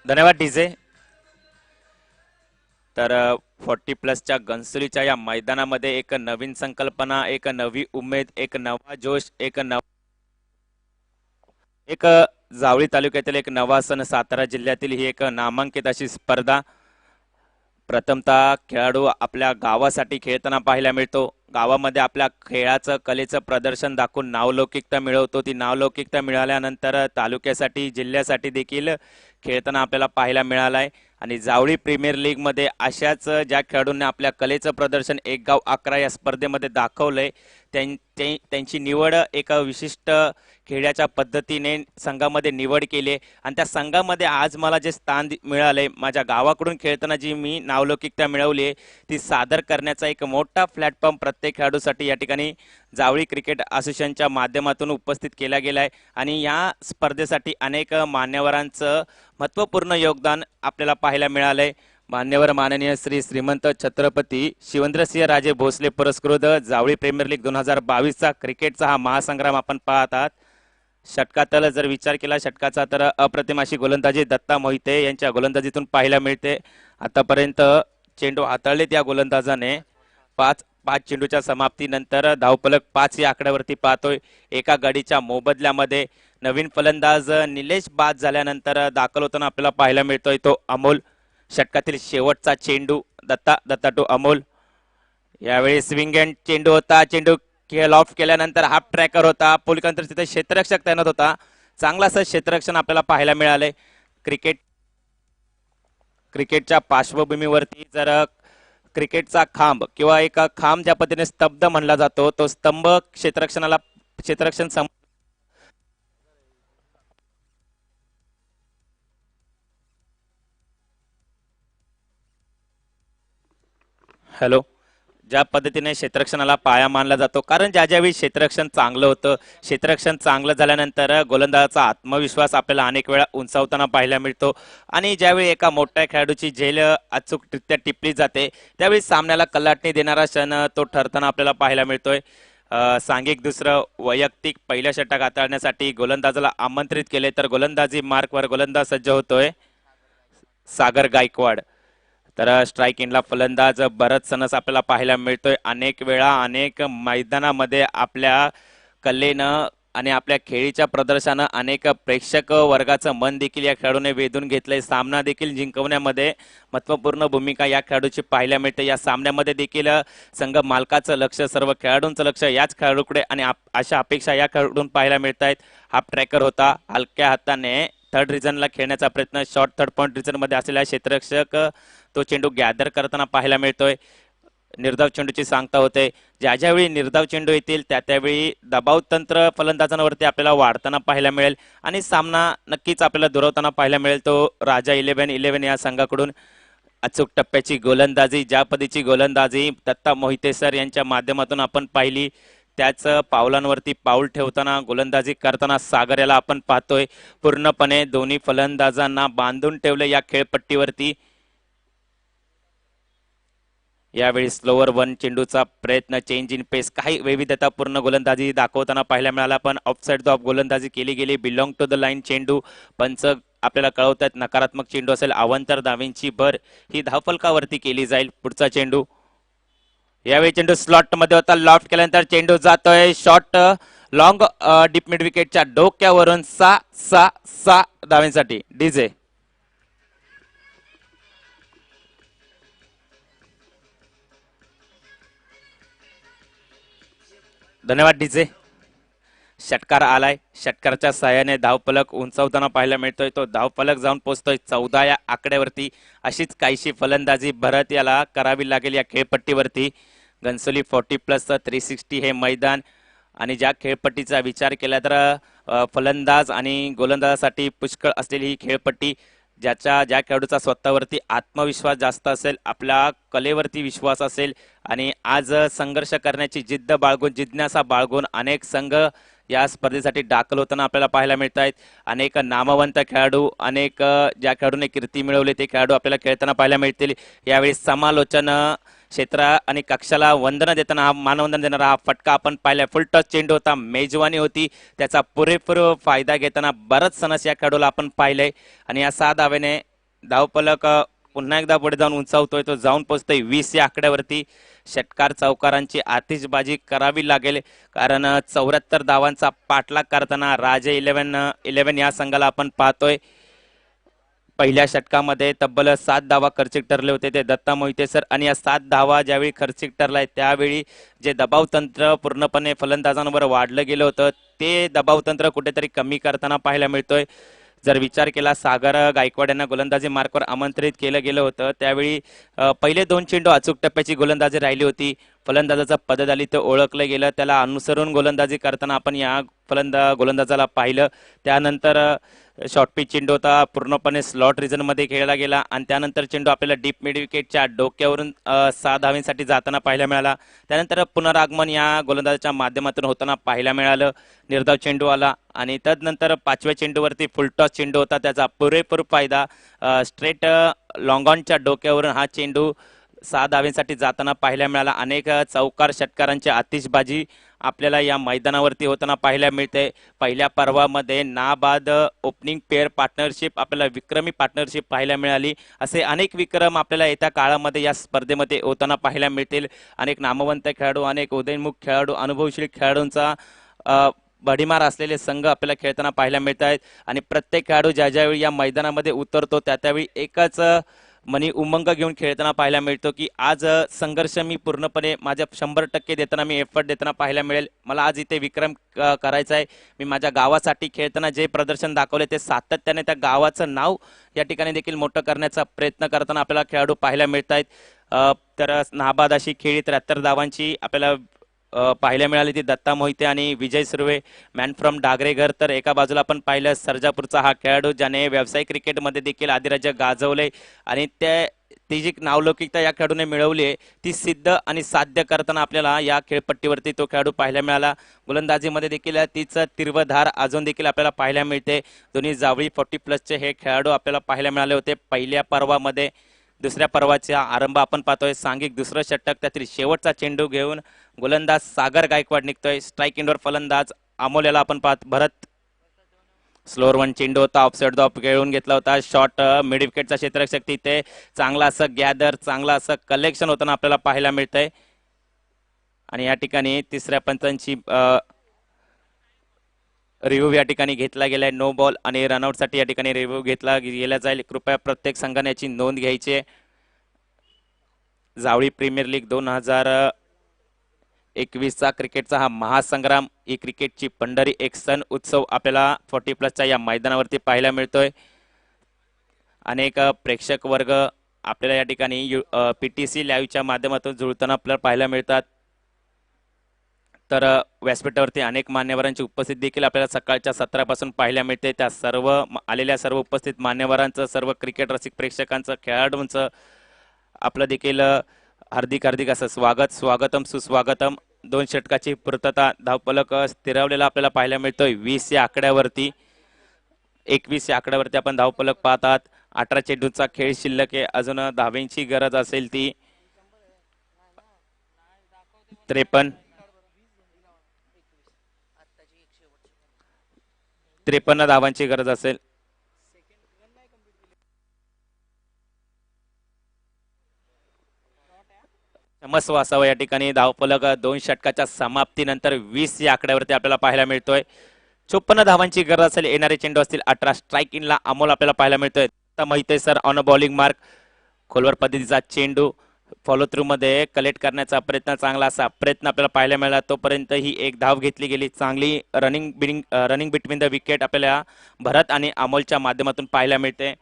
धन्यवाद डीजे. तर 40 प्लसच्या घनसोलीच्या या मैदानामध्ये एक नवीन संकल्पना, एक नवी उमेद, एक नवा जोश, एक जावळी तालुक्यातील एक नवा सण, सातारा जिल्ह्यातील ही एक नामांकित अशी स्पर्धा. प्रथमतः खेळाडू आपल्या गावासाठी खेळताना पाहायला मिळतो. गावामध्ये आपल्या खेळाचं कलेचं प्रदर्शन दाखवून नावलौकिकता मिळवतो. ती नावलौकिकता मिळाल्यानंतर तालुक्यासाठी जिल्ह्यासाठी देखील खेळताना आपल्याला पाहायला मिळालाय. आणि जावळी प्रीमियर लीग मध्ये अशाच ज्या खेळाडूंनी आपल्या कलेचं प्रदर्शन एक गाव 11 या स्पर्धेमध्ये दाखवलंय त्यांची निवड एका विशिष्ट खेळाच्या पद्धतीने संघामध्ये निवड केली. आणि त्या संघामध्ये आज मला जे स्थान मिळाले, माझ्या गावाकडून खेळताना जी मी नावलौकिकता मिळवली आहे ती सादर करण्याचा एक मोठा प्लॅटफॉर्म प्रत्येक खेळाडूसाठी या ठिकाणी जावळी क्रिकेट असोसिएशनच्या माध्यमातून उपस्थित केला गेला आहे. आणि या स्पर्धेसाठी अनेक मान्यवरांचं महत्त्वपूर्ण योगदान आपल्याला पाहायला मिळालंय. मान्यवर माननीय श्री श्रीमंत छत्रपती शिवेंद्रसिंह राजे भोसले पुरस्कृत जावळी प्रीमियर लीग 2022चा क्रिकेटचा हा महासंग्राम आपण पाहत आहात. षटकातला जर विचार केला षटकाचा तर अप्रतिम अशी गोलंदाजी दत्ता मोहिते यांच्या गोलंदाजीतून पाहायला मिळते. आतापर्यंत चेंडू हाताळलेत या गोलंदाजाने. पाच चेंडूच्या समाप्तीनंतर धावफलक 5 या आकड्यावरती पाहतोय. एका गडीच्या मोबदल्यामध्ये नवीन फलंदाज निलेश बाद झाल्यानंतर दाखल होताना आपल्याला पाहायला मिळतोय तो अमोल. षटकातील शेवटचा चेंडू दत्ता टू अमोल. यावेळी स्विंग अँड चेंडू होता. चेंडू खेळ ऑफ केल्यानंतर हाफ ट्रॅकर होता. पोलिकांतर तिथे क्षेत्ररक्षक तैनात होता. चांगलाच क्षेत्ररक्षण आपल्याला पाहायला मिळालंय. क्रिकेटच्या पार्श्वभूमीवरती जर क्रिकेटचा खांब किंवा एक खांब ज्या पद्धतीने स्तब्ध म्हणला जातो तो स्तंभ क्षेत्ररक्षण हॅलो, ज्या पद्धतीने क्षेत्ररक्षणाला पाया मानला जातो, कारण ज्यावेळी क्षेत्ररक्षण चांगलं होतं, क्षेत्ररक्षण चांगलं झाल्यानंतर गोलंदाजाचा आत्मविश्वास आपल्याला अनेक वेळा उंचावताना पाहायला मिळतो. आणि ज्यावेळी एका मोठ्या खेळाडूची झेल अचूकरित्या टिपली जाते त्यावेळी सामन्याला कलाटणी देणारा क्षण तो ठरताना आपल्याला पाहायला मिळतोय. सांघिक दुसरं वैयक्तिक पहिल्या षटक हाताळण्यासाठी गोलंदाजाला आमंत्रित केले तर गोलंदाजी मार्कवर गोलंदाज सज्ज होतोय सागर गायकवाड. तर स्ट्राईक इनला फलंदाज भरत सनस आपल्याला पाहायला मिळतोय. अनेक वेळा अनेक मैदानामध्ये आपल्या कलेनं आणि आपल्या खेळीच्या प्रदर्शनानं अनेक प्रेक्षक वर्गाचं मन देखील या खेळाडूने वेधून घेतलंय. सामना देखील जिंकवण्यामध्ये महत्त्वपूर्ण भूमिका या खेळाडूची पाहायला मिळते. या सामन्यामध्ये देखील संघ मालकाचं लक्ष, सर्व खेळाडूंचं लक्ष याच खेळाडूकडे आणि अशा अपेक्षा या खेळाडून पाहायला मिळत आहेत. हाफ ट्रॅकर होता. हलक्या हाताने थर्ड रिजनला खेळण्याचा प्रयत्न, शॉर्ट थर्ड पॉईंट रिजन मध्ये असलेला क्षेत्ररक्षक तो चेंडू गॅदर करताना पाहायला मिळतोय. निर्धाव चेंडूची सांगता होते. ज्यावेळी निर्धाव चेंडू येतील त्यावेळी दबाव तंत्र फलंदाजांवरती आपल्याला वाढताना पाहायला मिळेल आणि सामना नक्कीच आपल्याला दुरावताना पाहायला मिळेल. तो राजा 11-11 या संघाकडून अचूक टप्प्याची गोलंदाजी, ज्या पद्धतीची गोलंदाजी दत्ता मोहिते सर यांच्या माध्यमातून आपण पाहिली त्याच पावलांवरती पाऊल ठेवताना गोलंदाजी करताना सागर याला आपण पाहतोय. पूर्णपणे दोन्ही फलंदाजांना बांधून ठेवले या खेळपट्टीवरती. यावेळी स्लोवर वन चेंडूचा प्रयत्न, चेंज इन पेस, काही वैविध्यतापूर्ण गोलंदाजी दाखवताना पाहायला मिळाला, पण ऑफसाइड ऑफ गोलंदाजी केली गेली. बिलॉंग टू द लाईन चेंडू. पंच आपल्याला कळवतात नकारात्मक चेंडू असेल. अवांतर धावेंची भर ही धावफलकावरती केली जाईल. पुढचा चेंडू यावेळी चेंडू स्लॉट मध्ये होता, लॉफ्ट केल्यानंतर चेंडू जातोय शॉर्ट लॉंग डीप मिड विकेटच्या डोक्यावरून 6 धावांसाठी डीजे. धन्यवाद डीजे. षटकार आलाय, षटकाराच्या साहाय्याने धावफलक उंचावताना पाहायला मिळतोय. तो धावफलक जाऊन पोहोचतोय 14 या आकड्यावरती. अशीच काहीशी फलंदाजी भरत याला करावी लागेल या खेळपट्टीवरती. घनसोली 40+ 360 हे मैदान आणि ज्या खेळपट्टीचा विचार केला तर फलंदाज आणि गोलंदाजासाठी पुष्कळ असलेली ही खेळपट्टी, ज्या खेळाडूचा स्वतःवरती आत्मविश्वास जास्त असेल, आपल्या कलेवरती विश्वास असेल आणि आज संघर्ष करण्याची जिद्द बाळगून, जिज्ञासा बाळगून अनेक संघ या स्पर्धेसाठी दाखल होताना आपल्याला पाहायला मिळत आहेत. अनेक नामवंत खेळाडू, अनेक ज्या खेळाडूने कीर्ती मिळवली ते खेळाडू आपल्याला खेळताना पाहायला मिळतील. यावेळी समालोचन क्षेत्र आणि कक्षाला वंदन देताना, हा मानवंदन देणारा हा फटका आपण पाहिला. फुल टच चेंडू होता, मेजवानी होती, त्याचा पुरेपूर फायदा घेताना बरंच सनस या खेळाडूला आपण पाहिलंय. आणि या 6 धावेने धावफलक पुन्हा एकदा पुढे जाऊन उंचावतोय. तो जाऊन पोहोचतोय 20 या आकड्यावरती. षटकार चौकारांची आतिषबाजी करावी लागेल, कारण 74 धावांचा पाठलाग करताना राजे 11 या संघाला आपण पाहतोय. पहिल्या षटकामध्ये तब्बल 7 धावा खर्चिक ठरले होते ते दत्ता मोहिते सर. आणि या 7 धावा ज्यावेळी खर्चिक ठरलाय त्यावेळी जे दबाव तंत्र पूर्णपणे फलंदाजांवर वाढलं गेलं होतं, ते दबाव तंत्र कुठेतरी कमी करताना पाहायला मिळतोय. जर विचार केला, सागर गायकवाड यांना गोलंदाजी मार्कवर आमंत्रित केलं गेलं होतं, त्यावेळी पहिले 2 चेंडू अचूक टप्प्याची गोलंदाजी राहिली होती. फलंदाजाचा पदधाली ते ओळखलं गेलं, त्याला अनुसरून गोलंदाजी करताना आपण या गोलंदाजाला पाहिलं. त्यानंतर शॉर्ट पिच चेंडू होता, पूर्णपणे स्लॉट रिजन मध्ये खेळला गेला आणि त्यानंतर चेंडू आपल्याला डीप मिड विकेटच्या डोक्यावरून 6 धावांसाठी जाताना पाहायला मिळाला. त्यानंतर पुनरागमन या गोलंदाजाच्या माध्यमातून होताना पाहायला मिळालं. निर्धाव चेंडू आला आणि तदनंतर 5व्या चेंडूवरती फुलटॉस चेंडू होता, त्याचा पुरेपूर फायदा स्ट्रेट लॉंगॉनच्या डोक्यावरून हा चेंडू 6 धावांसाठी जाताना पाहायला मिळाला. अनेक चौकार षटकारांची आतिषबाजी आपल्याला या मैदानावरती होताना पाहायला मिळते. पहिल्या पर्वामध्ये नाबाद ओपनिंग पेअर पार्टनरशिप, आपल्याला विक्रमी पार्टनरशिप पाहायला मिळाली. असे अनेक विक्रम आपल्याला येत्या काळामध्ये या स्पर्धेमध्ये होताना पाहायला मिळतील. अनेक नामवंत खेळाडू, अनेक उदयनमुख खेळाडू, अनुभवशील खेळाडूंचा भडीमार असलेले संघ आपल्याला खेळताना पाहायला मिळत आहेत. आणि प्रत्येक खेळाडू ज्यावेळी या मैदानामध्ये उतरतो त्यावेळी एकच मनी उमंग घेऊन खेळताना पाहायला मिळतो की आज संघर्ष मी पूर्णपणे माझ्या 100% देताना, मी एफर्ट देताना पाहायला मिळेल. मला आज इथे विक्रम करायचा आहे. मी माझ्या गावासाठी खेळताना जे प्रदर्शन दाखवले ते सातत्याने त्या गावाचं नाव या ठिकाणी देखील मोठं करण्याचा प्रयत्न करताना आपल्याला खेळाडू पाहायला मिळत आहेत. तर नाबाद अशी खेळी 73 धावांची आपल्याला पाहायला मिळाली ती दत्ता मोहिते आणि विजय सुर्वे, मॅन फ्रॉम डागरेघर. तर एका बाजूला आपण पाहिलं सर्जापूरचा हा खेळाडू ज्याने व्यावसायिक क्रिकेटमध्ये देखील आदिराज्य गाजवले आणि ती जी नावलौकिकता या खेळाडूने मिळवली आहे ती सिद्ध आणि साध्य करताना आपल्याला या खेळपट्टीवरती तो खेळाडू पाहायला मिळाला. गोलंदाजीमध्ये देखील तीच तीव्रधार अजून देखील आपल्याला पाहायला मिळते. दोन्ही जावळी 40+ हे खेळाडू आपल्याला पाहायला मिळाले होते पहिल्या पर्वामध्ये. दुसऱ्या पर्वाचा आरंभ आपण पाहतोय. सांघिक दुसरं षटक, त्यातील शेवटचा चेंडू घेऊन गोलंदाज सागर गायकवाड निघतोय. स्ट्राईक इंडोर फलंदाज अमोल्याला आपण पाहत. भरत स्लोअर 1 चेंडू होता, ऑफसाइड द खेळून घेतला होता. शॉर्ट मिड विकेटचा क्षेत्ररक्षक तिथे चांगला असं गॅदर, चांगला असं कलेक्शन होताना आपल्याला पाहायला मिळतंय. आणि या ठिकाणी तिसऱ्या पंचांची रिव्ह्यू या ठिकाणी घेतला गेलाय. नो बॉल आणि रनआउट साठी या ठिकाणी रिव्ह्यू घेतला गेला जाईल. कृपया प्रत्येक संघाने याची नोंद घ्यायची. जावळी प्रीमियर लीग 2021चा क्रिकेटचा हा महासंग्राम, ही क्रिकेटची पंढरी, एक सण उत्सव आपल्याला 40+च्या या मैदानावरती पाहायला मिळतोय. अनेक प्रेक्षक वर्ग आपल्याला या ठिकाणी PTC लाईव्हच्या माध्यमातून जुळताना आपल्याला पाहायला मिळतात. तर व्यासपीठावरती अनेक मान्यवरांची उपस्थिती देखील आपल्याला सकाळच्या सत्रापासून पाहायला मिळते. त्या सर्व आलेल्या सर्व उपस्थित मान्यवरांचं, सर्व क्रिकेट रसिक प्रेक्षकांचं, खेळाडूंचं आपलं देखील हार्दिक असं स्वागतम सुस्वागतम. 2 षटकाची पूर्तता, धावफलक स्थिरावलेला आपल्याला पाहायला मिळतोय 20 या आकड्यावरती. 21 या आकड्यावरती आपण धावफलक पाहतात. 18 चेंडूचा खेळ शिल्लक आहे. अजून धावेंची गरज असेल ती 53 धावांची गरज असेल. क्षमस्व असावं या ठिकाणी. धावफलक 2 षटकाच्या समाप्तीनंतर 20 या आकड्यावरती आपल्याला पाहायला मिळतोय. 54 धावांची गरज असेल. येणारे चेंडू असतील 18. स्ट्राईक इनला अमोल आपल्याला पाहायला मिळतोय. आता माहिती sir on a bowling mark. खोलवर पद्धतीचा चेंडू फॉलो थ्रू मध्ये कलेक्ट करण्याचा प्रयत्न, चांगला असा प्रयत्न आपल्याला पाहायला मिळाला. तोपर्यंत ही एक धाव घेतली गेली. चांगली रनिंग बिटवीन द विकेट आपल्याला भरत आणि अमोलच्या माध्यमातून पाहायला मिळते.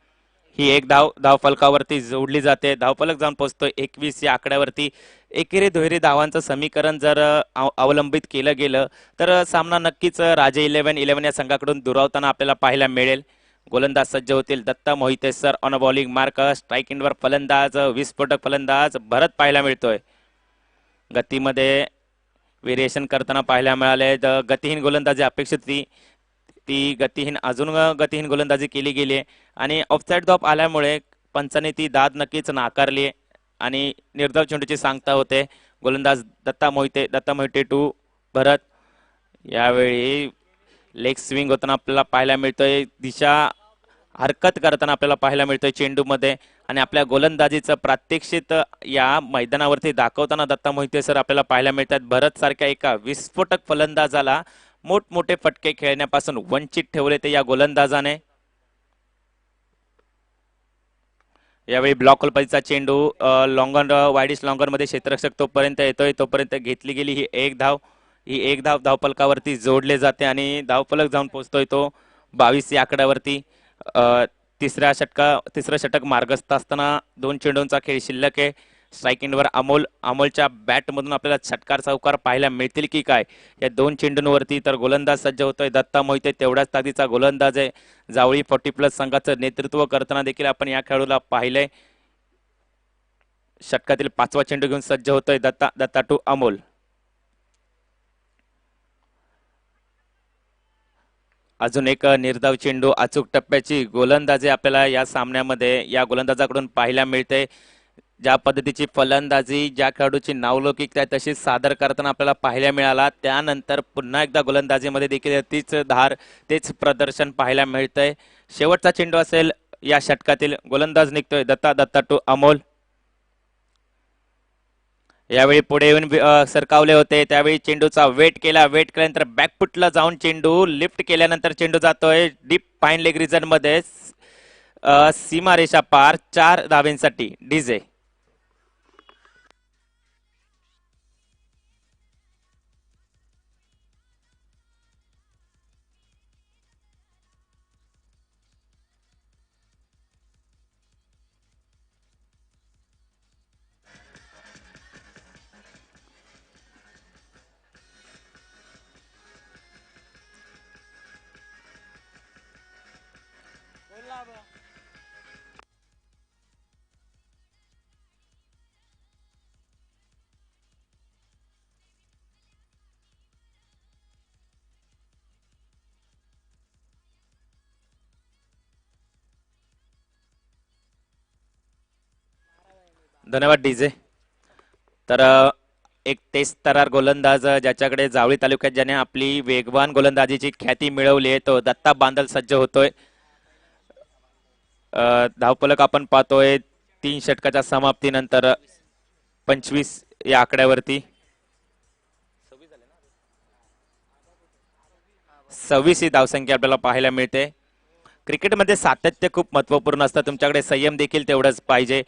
ही एक धाव फलकावरती जोडली जाते. धावफलक जाऊन पोहोचतोय 21 या आकड्यावरती. एकेरी दुहेरी धावांचं समीकरण जर अवलंबित केलं गेलं तर सामना नक्कीच राजे 11-11 या संघाकडून दुरावताना आपल्याला पाहायला मिळेल. गोलंदाज सज्ज होतील. Datta Mohite sir on a bowling mark. Strike इनवर फलंदाज विस्फोटक फलंदाज भरत पाहायला मिळतोय. गतीमध्ये व्हेरिएशन करताना पाहायला मिळाले. गतिहीन गोलंदाजी अपेक्षित ती गतिहीन अजून गतिहीन गोलंदाजी केली गेली आणि ऑफसाईड ड्रॉप आल्यामुळे पंचाने ती दाद नक्कीच नाकारली आणि निर्धाव चेंडूची सांगता होते. गोलंदाज दत्ता मोहिते टू भरत. यावेळी लेग स्विंग होताना आपल्याला पाहायला मिळतोय. दिशा हरकत करताना आपल्याला पाहायला मिळतोय चेंडूमध्ये आणि आपल्या गोलंदाजीचं प्रात्यक्षित या मैदानावरती दाखवताना दत्ता मोहिते सर आपल्याला पाहायला मिळतात. भरत सारख्या एका विस्फोटक फलंदाजाला मोठमोठे फटके खेळण्यापासून वंचित ठेवले ते या गोलंदाजाने. यावेळी ब्लॉक होलपतीचा चेंडू लॉंगॉन वाईडिश लॉंगॉन मध्ये क्षेत्ररक्षक तोपर्यंत येतोय. तोपर्यंत घेतली गेली ही एक धाव धावफलकावरती जोडले जाते आणि धावफलक जाऊन पोहोचतोय तो 22 या आकड्यावरती. तिसरं षटक मार्गस्थ असताना 2 चेंडूंचा खेळ शिल्लक आहे. स्ट्राईक एंडवर अमोलच्या बॅटमधून आपल्याला षटकार चौकार पाहायला मिळतील की काय या 2 चेंडूंवरती. तर गोलंदाज सज्ज होतोय दत्ता मोहिते. तेवढ्याच ताकदीचा गोलंदाज आहे. जावळी 40+ संघाचं नेतृत्व करताना देखील आपण या खेळाडूला पाहिलंय. षटकातील 5वा चेंडू घेऊन सज्ज होतोय दत्ता टू अमोल. अजून एक निर्धाव चेंडू. अचूक टप्प्याची गोलंदाजी आपल्याला या सामन्यामध्ये या गोलंदाजाकडून पाहायला मिळते. ज्या पद्धतीची फलंदाजी ज्या खेळाडूची नावलौकिकता आहे तशी सादर करताना आपल्याला पाहायला मिळाला. त्यानंतर पुन्हा एकदा गोलंदाजीमध्ये देखील तीच धार तेच प्रदर्शन पाहायला मिळतंय. शेवटचा चेंडू असेल या षटकातील. गोलंदाज निघतोय दत्ता टू अमोल. यावेळी पुढे येऊन सरकावले होते. त्यावेळी चेंडूचा वेट केल्यानंतर बॅकफुटला जाऊन चेंडू लिफ्ट केल्यानंतर चेंडू जातोय डीप फाईन लेग रिजन मध्ये. सीमारेषा पार 4 धावेंसाठी डीजे. धन्यवाद डीजे. तर एक तेज तरार गोलंदाज ज्याच्याकडे जावळी तालुक्यात ज्याने आपली वेगवान गोलंदाजीची ख्याती मिळवली आहे तो दत्ता बांदल सज्ज होतोय. धावफलक आपण पाहतोय 3 षटकाच्या समाप्तीनंतर 25 या आकड्यावरती. 26 ही धावसंख्या आपल्याला पाहायला मिळते. क्रिकेटमध्ये सातत्य खूप महत्वपूर्ण असतं. तुमच्याकडे संयम देखील तेवढंच पाहिजे.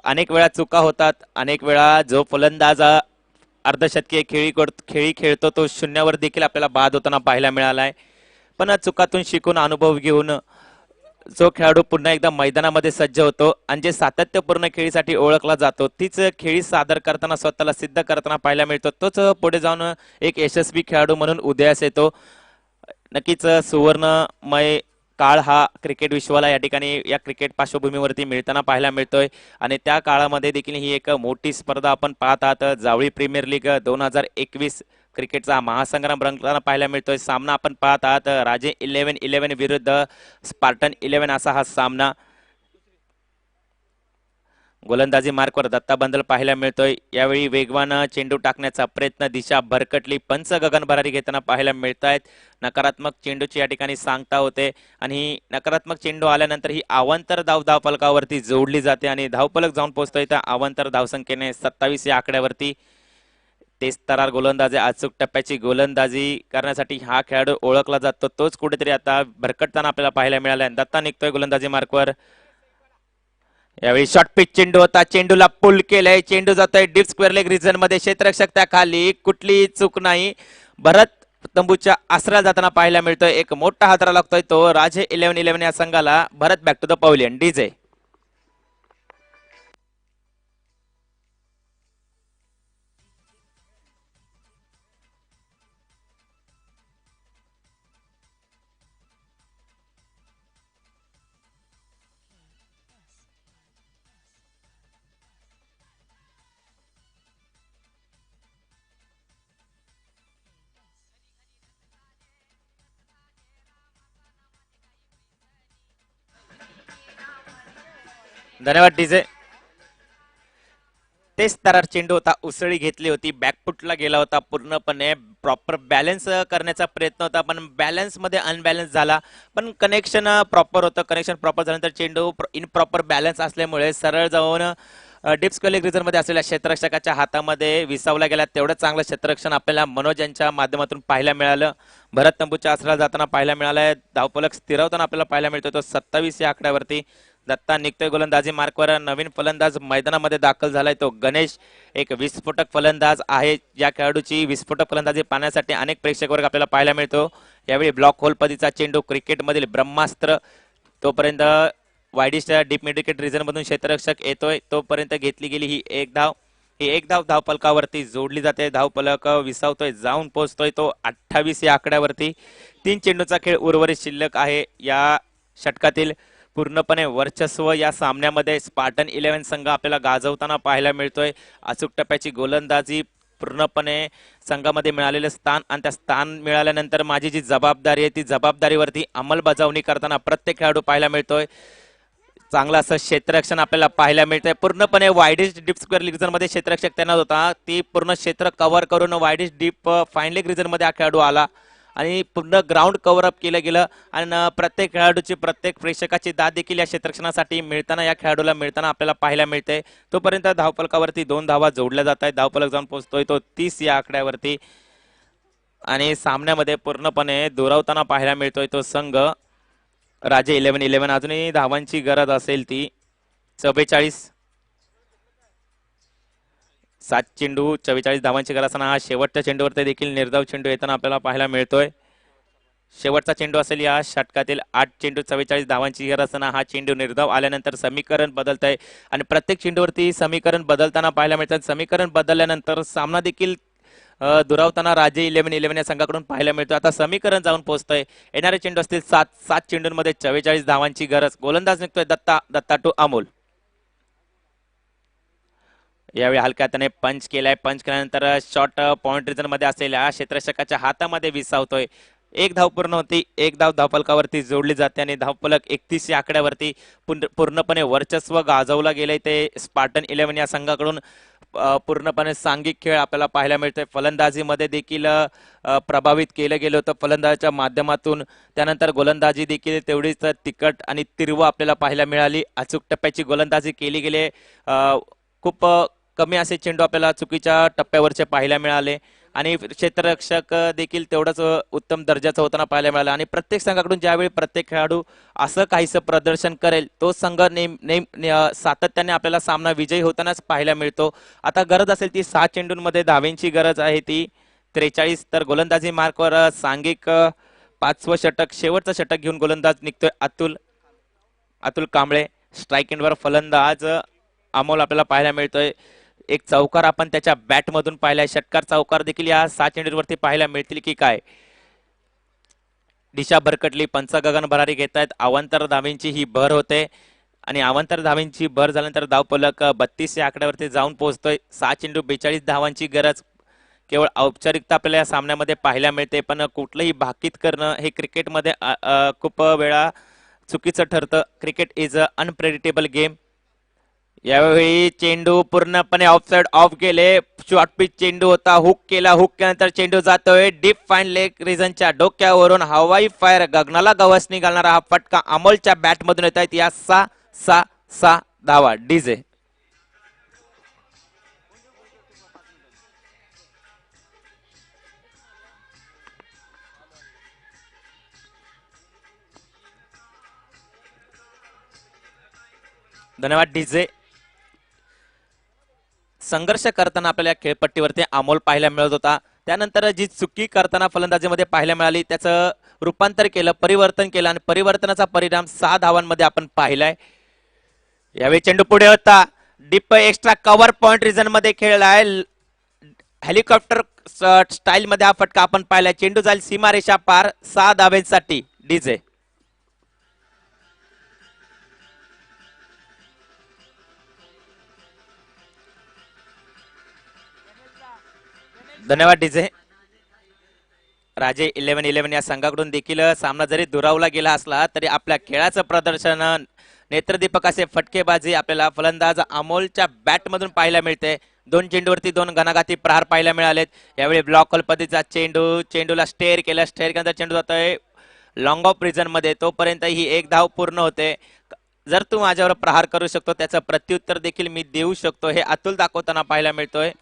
अनेक वेळा चुका होतात. अनेक वेळा जो फलंदाज अर्धशतकीय खेळी खेळतो तो शून्यावर देखील आपल्याला बाद होताना पाहायला मिळालाय. पण चुकातून शिकून अनुभव घेऊन जो खेळाडू पुन्हा एकदा मैदानामध्ये सज्ज होतो आणि जे सातत्यपूर्ण खेळीसाठी ओळखला जातो तीच खेळी सादर करताना स्वतःला सिद्ध करताना पाहायला मिळतो. तोच पुढे जाऊन एक यशस्वी खेळाडू म्हणून उदयास येतो. नक्कीच सुवर्णमय काळ हा क्रिकेट विश्वाला या ठिकाणी या क्रिकेट पार्श्वभूमीवरती मिळताना पाहायला मिळतोय आणि त्या काळामध्ये देखील ही एक मोठी स्पर्धा आपण पाहत आहात. जावळी प्रीमियर लीग 2021 क्रिकेटचा महासंग्राम रंगताना पाहायला मिळतोय. सामना आपण पाहत आहात राजे 11-11 विरुद्ध स्पार्टन 11 असा हा सामना. गोलंदाजी मार्कवर दत्ता बंदल पाहायला मिळतोय. यावेळी वेगवान चेंडू टाकण्याचा प्रयत्न, दिशा भरकटली, पंच गगन भरारी घेताना पाहायला मिळत आहेत. नकारात्मक चेंडूची या ठिकाणी सांगता होते आणि नकारात्मक चेंडू आल्यानंतर ही अवांतर धावफलकावरती जोडली जाते आणि धावफलक जाऊन पोहोचतोय त्या अवांतर धावसंख्येने 27 या आकड्यावरती. तेच तरार गोलंदाजी, अचूक टप्प्याची गोलंदाजी करण्यासाठी हा खेळाडू ओळखला जातो. तोच कुठेतरी आता भरकटताना आपल्याला पाहायला मिळाला. दत्ता निघतोय गोलंदाजी मार्कवर. यावेळी शॉर्ट पिच चेंडू होता, चेंडूला पुल केलंय, चेंडू जातोय डीप स्क्वेअर लेग रिजन मध्ये, क्षेत्ररक्षक त्या खाली, कुठलीही चूक नाही. भरत तंबूच्या आसरा जाताना पाहायला मिळतोय. एक मोठा हातरा लागतोय तो राजे 11-11 या संघाला. Bharat back to the pavilion. DJ धन्यवाद डीजे. तेच तरार चेंडू होता, उसळी घेतली होती, बॅकफुटला गेला होता, पूर्णपणे प्रॉपर बॅलन्स करण्याचा प्रयत्न होता, पण बॅलन्स मध्ये अनबॅलन्स झाला. पण कनेक्शन प्रॉपर होतं. कनेक्शन प्रॉपर झाल्यानंतर चेंडू इनप्रॉपर बॅलन्स असल्यामुळे सरळ जाऊन डीप स्क्वेअर लेग रिजन मध्ये असलेल्या क्षेत्ररक्षकाच्या हातामध्ये विसावला गेला. तेवढं चांगलं क्षेत्ररक्षण आपल्याला मनोज यांच्या माध्यमातून पाहायला मिळालं. भरत तंबूच्या आसरा जाताना पाहायला मिळालाय. धावफलक स्थिरवताना आपल्याला पाहायला मिळतो तो 27 या आकड्यावरती. दत्ता निघतोय गोलंदाजी मार्कवर. नवीन फलंदाज मैदानामध्ये दाखल झालाय तो गणेश, एक विस्फोटक फलंदाज आहे. या खेळाडूची विस्फोटक फलंदाजी पाहण्यासाठी अनेक प्रेक्षक वर्ग आपल्याला पाहायला मिळतो. यावेळी ब्लॉक होल पदीचा चेंडू, क्रिकेटमधील ब्रह्मास्त्र. तोपर्यंत वाईडिस्ट डीप मिड विकेट रिजन मधून क्षेत्ररक्षक येतोय, तोपर्यंत घेतली गेली ही एक धाव. ही एक धाव धावफलकावरती जोडली जाते. धावफलक विसावतोय, जाऊन पोहोचतोय तो 28 या आकड्यावरती. 3 चेंडूचा खेळ उर्वरित शिल्लक आहे या षटकातील. पूर्णपणे वर्चस्व या सामन्यामध्ये स्पार्टन 11 संघ आपल्याला गाजवताना पाहायला मिळतोय. अचूक टप्प्याची गोलंदाजी, पूर्णपणे संघामध्ये मिळालेलं स्थान आणि त्या स्थान मिळाल्यानंतर माझी जी जबाबदारी आहे ती जबाबदारीवरती अंमलबजावणी करताना प्रत्येक खेळाडू पाहायला मिळतोय. चांगलं असं क्षेत्ररक्षण आपल्याला पाहायला मिळतंय. पूर्णपणे वाईडिस्ट डीप स्क्वेअर लेग रिजन मध्ये क्षेत्ररक्षक तैनात होता. ती पूर्ण क्षेत्र कव्हर करून वाईडिस्ट डीप फाईन लेग रिजन मध्ये हा खेळाडू आला आणि पूर्ण ग्राउंड कव्हर अप केलं गेलं आणि प्रत्येक खेळाडूची, प्रत्येक प्रेक्षकाची दाद देखील या क्षेत्ररक्षणासाठी मिळताना, या खेळाडूला मिळताना आपल्याला पाहायला मिळते. तोपर्यंत धावफलकावरती 2 धावा जोडल्या जात आहेत. धावफलक जाऊन पोहोचतोय तो 30 या आकड्यावरती आणि सामन्यामध्ये पूर्णपणे दुरावताना पाहायला मिळतोय तो संघ राजे 11-11. अजूनही धावांची गरज असेल ती 44. 7 चेंडू 44 धावांची गरज असताना हा शेवटच्या चेंडूवरती देखील निर्धाव चेंडू येताना आपल्याला पाहायला मिळतोय. शेवटचा चेंडू असेल या षटकातील. 8 चेंडू 44 धावांची गरज असताना हा चेंडू निर्धाव आल्यानंतर समीकरण बदलत आहे आणि प्रत्येक चेंडूवरती समीकरण बदलताना पाहायला मिळतात. समीकरण बदलल्यानंतर सामना देखील दुरावताना राजे 11-11 या संघाकडून पाहायला मिळतो. आता समीकरण जाऊन पोहोचतोय. येणारे चेंडू असतील 7 चेंडूंमध्ये 44 धावांची गरज. गोलंदाज निघतोय दत्ता टू अमोल. यावेळी हलक्या हाताने पंच केलाय. पंच केल्यानंतर शॉर्ट पॉइंट रिजन मध्ये असलेल्या क्षेत्ररक्षकाच्या हातामध्ये विसावतोय. एक धाव पूर्ण होती. एक धाव धावफलकावरती जोडली जाते आणि धावफलक 31 या आकड्यावरती पूर्णपणे वर्चस्व गाजवला गेलंय ते स्पार्टन 11 या संघाकडून. पूर्णपणे सांघिक खेळ आपल्याला पाहायला मिळतोय. फलंदाजीमध्ये देखील प्रभावित केलं गेलं होतं फलंदाजाच्या माध्यमातून. त्यानंतर गोलंदाजी देखील तेवढीच तिखट आणि तीव्र आपल्याला पाहायला मिळाली. अचूक टप्प्याची गोलंदाजी केली गेली. खूप कमी असे चेंडू आपल्याला चुकीच्या टप्प्यावरचे पाहायला मिळाले आणि क्षेत्ररक्षक देखील तेवढंच उत्तम दर्जाचं होताना पाहायला मिळालं. आणि प्रत्येक संघाकडून ज्यावेळी प्रत्येक खेळाडू असं काहीसं प्रदर्शन करेल तो संघ सातत्याने आपल्याला सामना विजयी होतानाच पाहायला मिळतो. आता गरज असेल ती 6 चेंडूंमध्ये धावेंची गरज आहे ती 43. तर गोलंदाजी मार्कवर सांघिक 5वं षटक, शेवटचं षटक घेऊन गोलंदाज निघतोय अतुल कांबळे. स्ट्राईक एंडवर फलंदाज अमोल आपल्याला पाहायला मिळतोय. एक चौकार आपण त्याच्या बॅट मधून पाहिलाय. षटकार चौकार देखील या 6 चेंडूवरती पाहायला मिळतील की काय. दिशा भरकटली, पंच गगन भरारी घेत आहेत. अवांतर धावेंची ही भर होते आणि अवांतर धावेंची भर झाल्यानंतर धावफलक 32 या आकड्यावरती जाऊन पोहोचतोय. 6 चेंडू 42 धावांची गरज. केवळ औपचारिकता आपल्याला या सामन्यामध्ये पाहायला मिळते, पण कुठलंही भाकीत करणं हे क्रिकेटमध्ये खूप वेळा चुकीचं ठरतं. Cricket is a unpredictable game. यावेळी चेंडू पूर्णपणे ऑफसाइड ऑफ गेले. शॉर्ट पिच चेंडू होता. हुक केला. हुक केल्यानंतर चेंडू जातोय डीप फाईन लेग रिजनच्या डोक्यावरून. हवाई फायर गगनाला गवसणी घालणारा हा फटका अमोलच्या बॅट मधून येत आहेत. या 6 धावा. डीजे धन्यवाद. डीजे संघर्ष करताना आपल्याला खेळपट्टीवरती अमोल पाहायला मिळत होता. त्यानंतर जी चुकी करताना फलंदाजीमध्ये पाहायला मिळाली त्याचं रूपांतर केलं, परिवर्तन केलं आणि परिवर्तनाचा परिणाम 6 धावांमध्ये आपण पाहिलाय. यावेळी चेंडू पुढे होता. Deep extra cover point region मध्ये खेळलाय. हेलिकॉप्टर स्टाईल मध्ये हा फटका आपण पाहिलाय. चेंडू जाईल सीमारेषा पार 6 धावांसाठी. डीजे धन्यवाद. डीजे राजे 11-11 या संघाकडून देखील सामना जरी दुरावला गेला असला तरी आपल्या खेळाचं प्रदर्शन, नेत्रदीपक असे फटकेबाजी आपल्याला फलंदाज अमोलच्या बॅट मधून पाहायला मिळते. 2 चेंडूवरती 2 घणाघाती प्रहार पाहायला मिळालेत. यावेळी ब्लॉक पद्धतीचा चेंडूला स्टेअर केल्यानंतर चेंडू जातोय लॉंग ऑफ रिजन मध्ये. तोपर्यंत ही 1 धाव पूर्ण होते. जर तू माझ्यावर प्रहार करू शकतो त्याचं प्रत्युत्तर देखील मी देऊ शकतो हे अतुल दाखवताना पाहायला मिळतोय.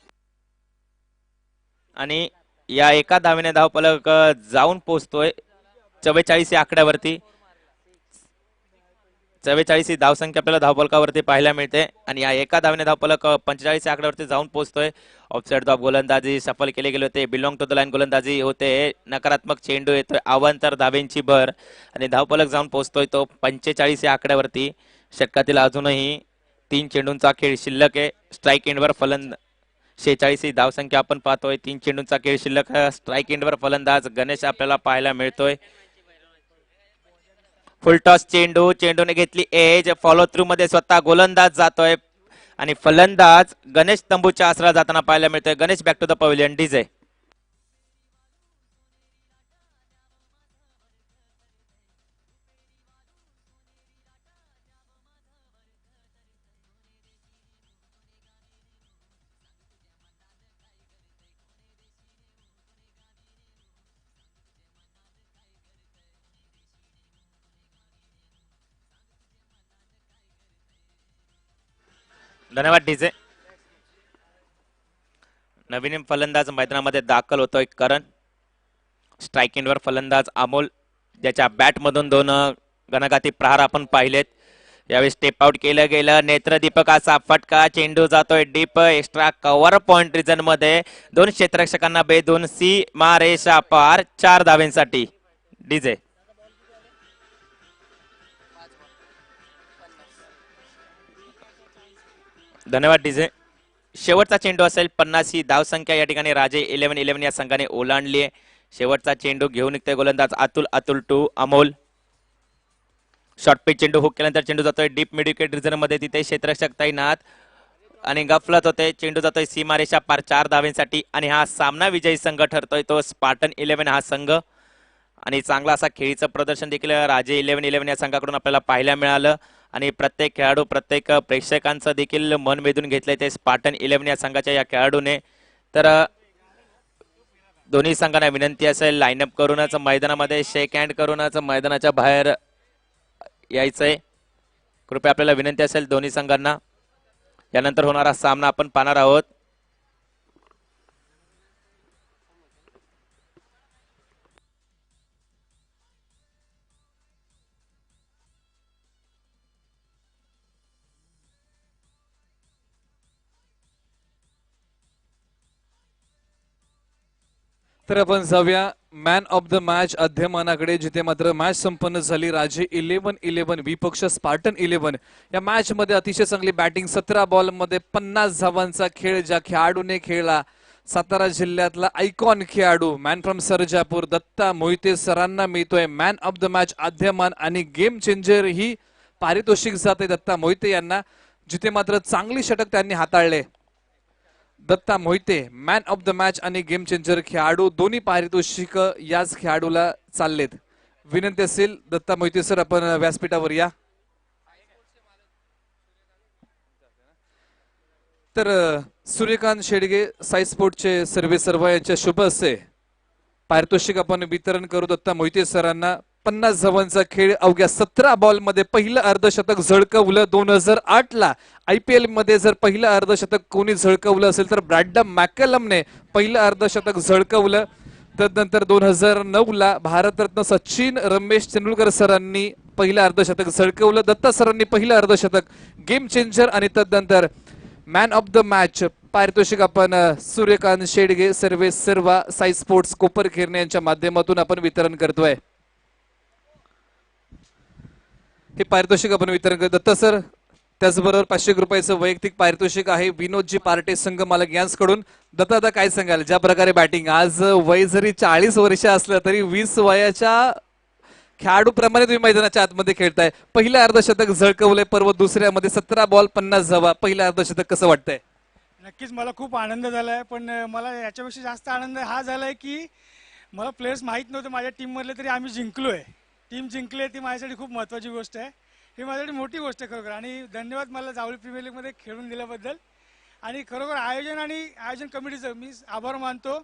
आणि या एका धावेने धावफलक जाऊन पोहोचतोय 44 या आकड्यावरती. 44 ही धावसंख्या आपल्याला धावफलकावरती पाहायला मिळते आणि या एका धावेने धावफलक 45 या आकड्यावरती जाऊन पोहोचतोय. ऑफसाइड धाव गोलंदाजी सफल केले गेले होते. बिलॉंग टू द लाईन गोलंदाजी होते. नकारात्मक चेंडू येतोय. अवांतर धावेंची भर आणि धावफलक जाऊन पोहोचतोय तो 45 या आकड्यावरती. षटकातील अजूनही 3 चेंडूंचा खेळ शिल्लक आहे. स्ट्राईक एंडवर 46 ही धावसंख्या आपण पाहतोय. 3 चेंडूंचा खेळ शिल्लक. स्ट्राईक एंडवर फलंदाज गणेश आपल्याला पाहायला मिळतोय. फुलटॉस चेंडूने घेतली एज. फॉलो थ्रू मध्ये स्वतः गोलंदाज जातोय आणि फलंदाज गणेश तंबूच्या आसरा जाताना पाहायला मिळतोय. Ganesh back to the pavilion. DJ धन्यवाद. डीजे नवीन फलंदाज मैदानामध्ये दाखल होतोय करण. स्ट्राईक एंडवर फलंदाज अमोल ज्याच्या बॅट मधून 2 घणाघाती प्रहार आपण पाहिलेत. यावेळी स्टेप आउट केलं गेलं. नेत्रदीपकाचा फटका. चेंडू जातोय deep extra cover point region मध्ये. 2 क्षेत्ररक्षकांना बेधून सीमारेषा पार 4 धावेंसाठी. डीजे धन्यवाद. डीजे शेवटचा चेंडू असेल 50 ही धावसंख्या या ठिकाणी राजे 11-11 या संघाने ओलांडली आहे. शेवटचा चेंडू घेऊन निघतोय गोलंदाज Atul to Amol. Short pitch चेंडू हुक केल्यानंतर चेंडू जातोय डीप मिड विकेट रिझर्व मध्ये. तिथे क्षेत्ररक्षक तैनात आणि गफलत होते. चेंडू जातोय सीमारेषा पार 4 धावेंसाठी आणि हा सामना विजयी संघ ठरतोय तो स्पार्टन 11 हा संघ. आणि चांगला असा खेळीचं प्रदर्शन देखील राजे 11-11 या संघाकडून आपल्याला पाहायला मिळालं आणि प्रत्येक खेळाडू प्रत्येक प्रेक्षकांचं देखील मन वेधून घेतलंय ते स्पार्टन 11 या संघाच्या या खेळाडूने. तर दोन्ही संघांना विनंती असेल लाईनअप करूनच मैदानामध्ये शेक हँड करूनच मैदानाच्या बाहेर यायचंय. कृपया आपल्याला विनंती असेल दोन्ही संघांना. यानंतर होणारा सामना आपण पाहणार आहोत. तर आपण जाऊया मॅन ऑफ द मॅच अध्यमानाकडे, जिथे मात्र मॅच संपन्न झाली. राजे 11-11 विपक्ष स्पार्टन 11. या मॅच मध्ये अतिशय चांगली बॅटिंग. 17 बॉल मध्ये 50 धावांचा खेळ ज्या खेळाडूने खेळला. सातारा जिल्ह्यातला आयकॉन खेळाडू मॅन फ्रॉम सरजापूर दत्ता मोहिते सरांना मिळतोय मॅन ऑफ द मॅच आद्यमान आणि गेम चेंजर ही पारितोषिक जाते दत्ता मोहिते यांना, जिथे मात्र चांगली षटक त्यांनी हाताळले. Datta Mohite man of the match आणि गेम चेंजर खेळाडू दोन्ही पारितोषिक याच खेळाडूला चाललेत. विनंती असेल दत्ता मोहिते सर आपण व्यासपीठावर या. तर सूर्यकांत शेडगे साई स्पोर्टचे सर्व यांच्या शुभ हस्ते पारितोषिक आपण वितरण करू दत्ता मोहिते सरांना. 50 धावांचा खेळ अवघ्या 17 बॉल मध्ये पहिलं अर्धशतक झळकवलं 2008 ला. IPL मध्ये जर पहिलं अर्धशतक कोणी झळकवलं असेल तर ब्रॅडम मॅकलमने पहिलं अर्धशतक झळकवलं. तदनंतर 2009 ला भारतरत्न सचिन रमेश तेंडुलकर सरांनी पहिलं अर्धशतक झळकवलं. दत्ता सरांनी पहिलं अर्धशतक गेम चेंजर. आणि तदनंतर मॅन ऑफ द मॅच पारितोषिक आपण सूर्यकांत शेडगे सर्व साई स्पोर्ट्स कोपरखिरणे यांच्या माध्यमातून आपण वितरण करतोय. हे पारितोषिक आपण वितरण करतो दत्ता सर. त्याचबरोबर 500 रुपयाचं वैयक्तिक पारितोषिक आहे विनोदजी पार्टे संघ मालक यांच्याकडून. दत्ता आता काय सांगाल ज्या प्रकारे बॅटिंग आज वय जरी 40 वर्ष असलं तरी 20 वयाच्या खेळाडूप्रमाणे तुम्ही मैदानाच्या आतमध्ये खेळताय. पहिलं अर्धशतक झळकवलंय पर्व दुसऱ्यामध्ये 17 बॉल 50 धावा. पहिलं अर्धशतक कसं वाटतंय? नक्कीच मला खूप आनंद झालाय, पण मला याच्यापेक्षा जास्त आनंद हा झालाय की मला प्लेयर्स माहीत नव्हते माझ्या टीममधले तरी आम्ही जिंकलोय. टीम जिंकली ती माझ्यासाठी खूप महत्त्वाची गोष्ट आहे. ही माझ्यासाठी मोठी गोष्ट आहे खरोखर. आणि धन्यवाद मला जावळी प्रीमियर लीगमध्ये खेळून दिल्याबद्दल. आणि खरोखर आयोजन कमिटीचं मी आभार मानतो.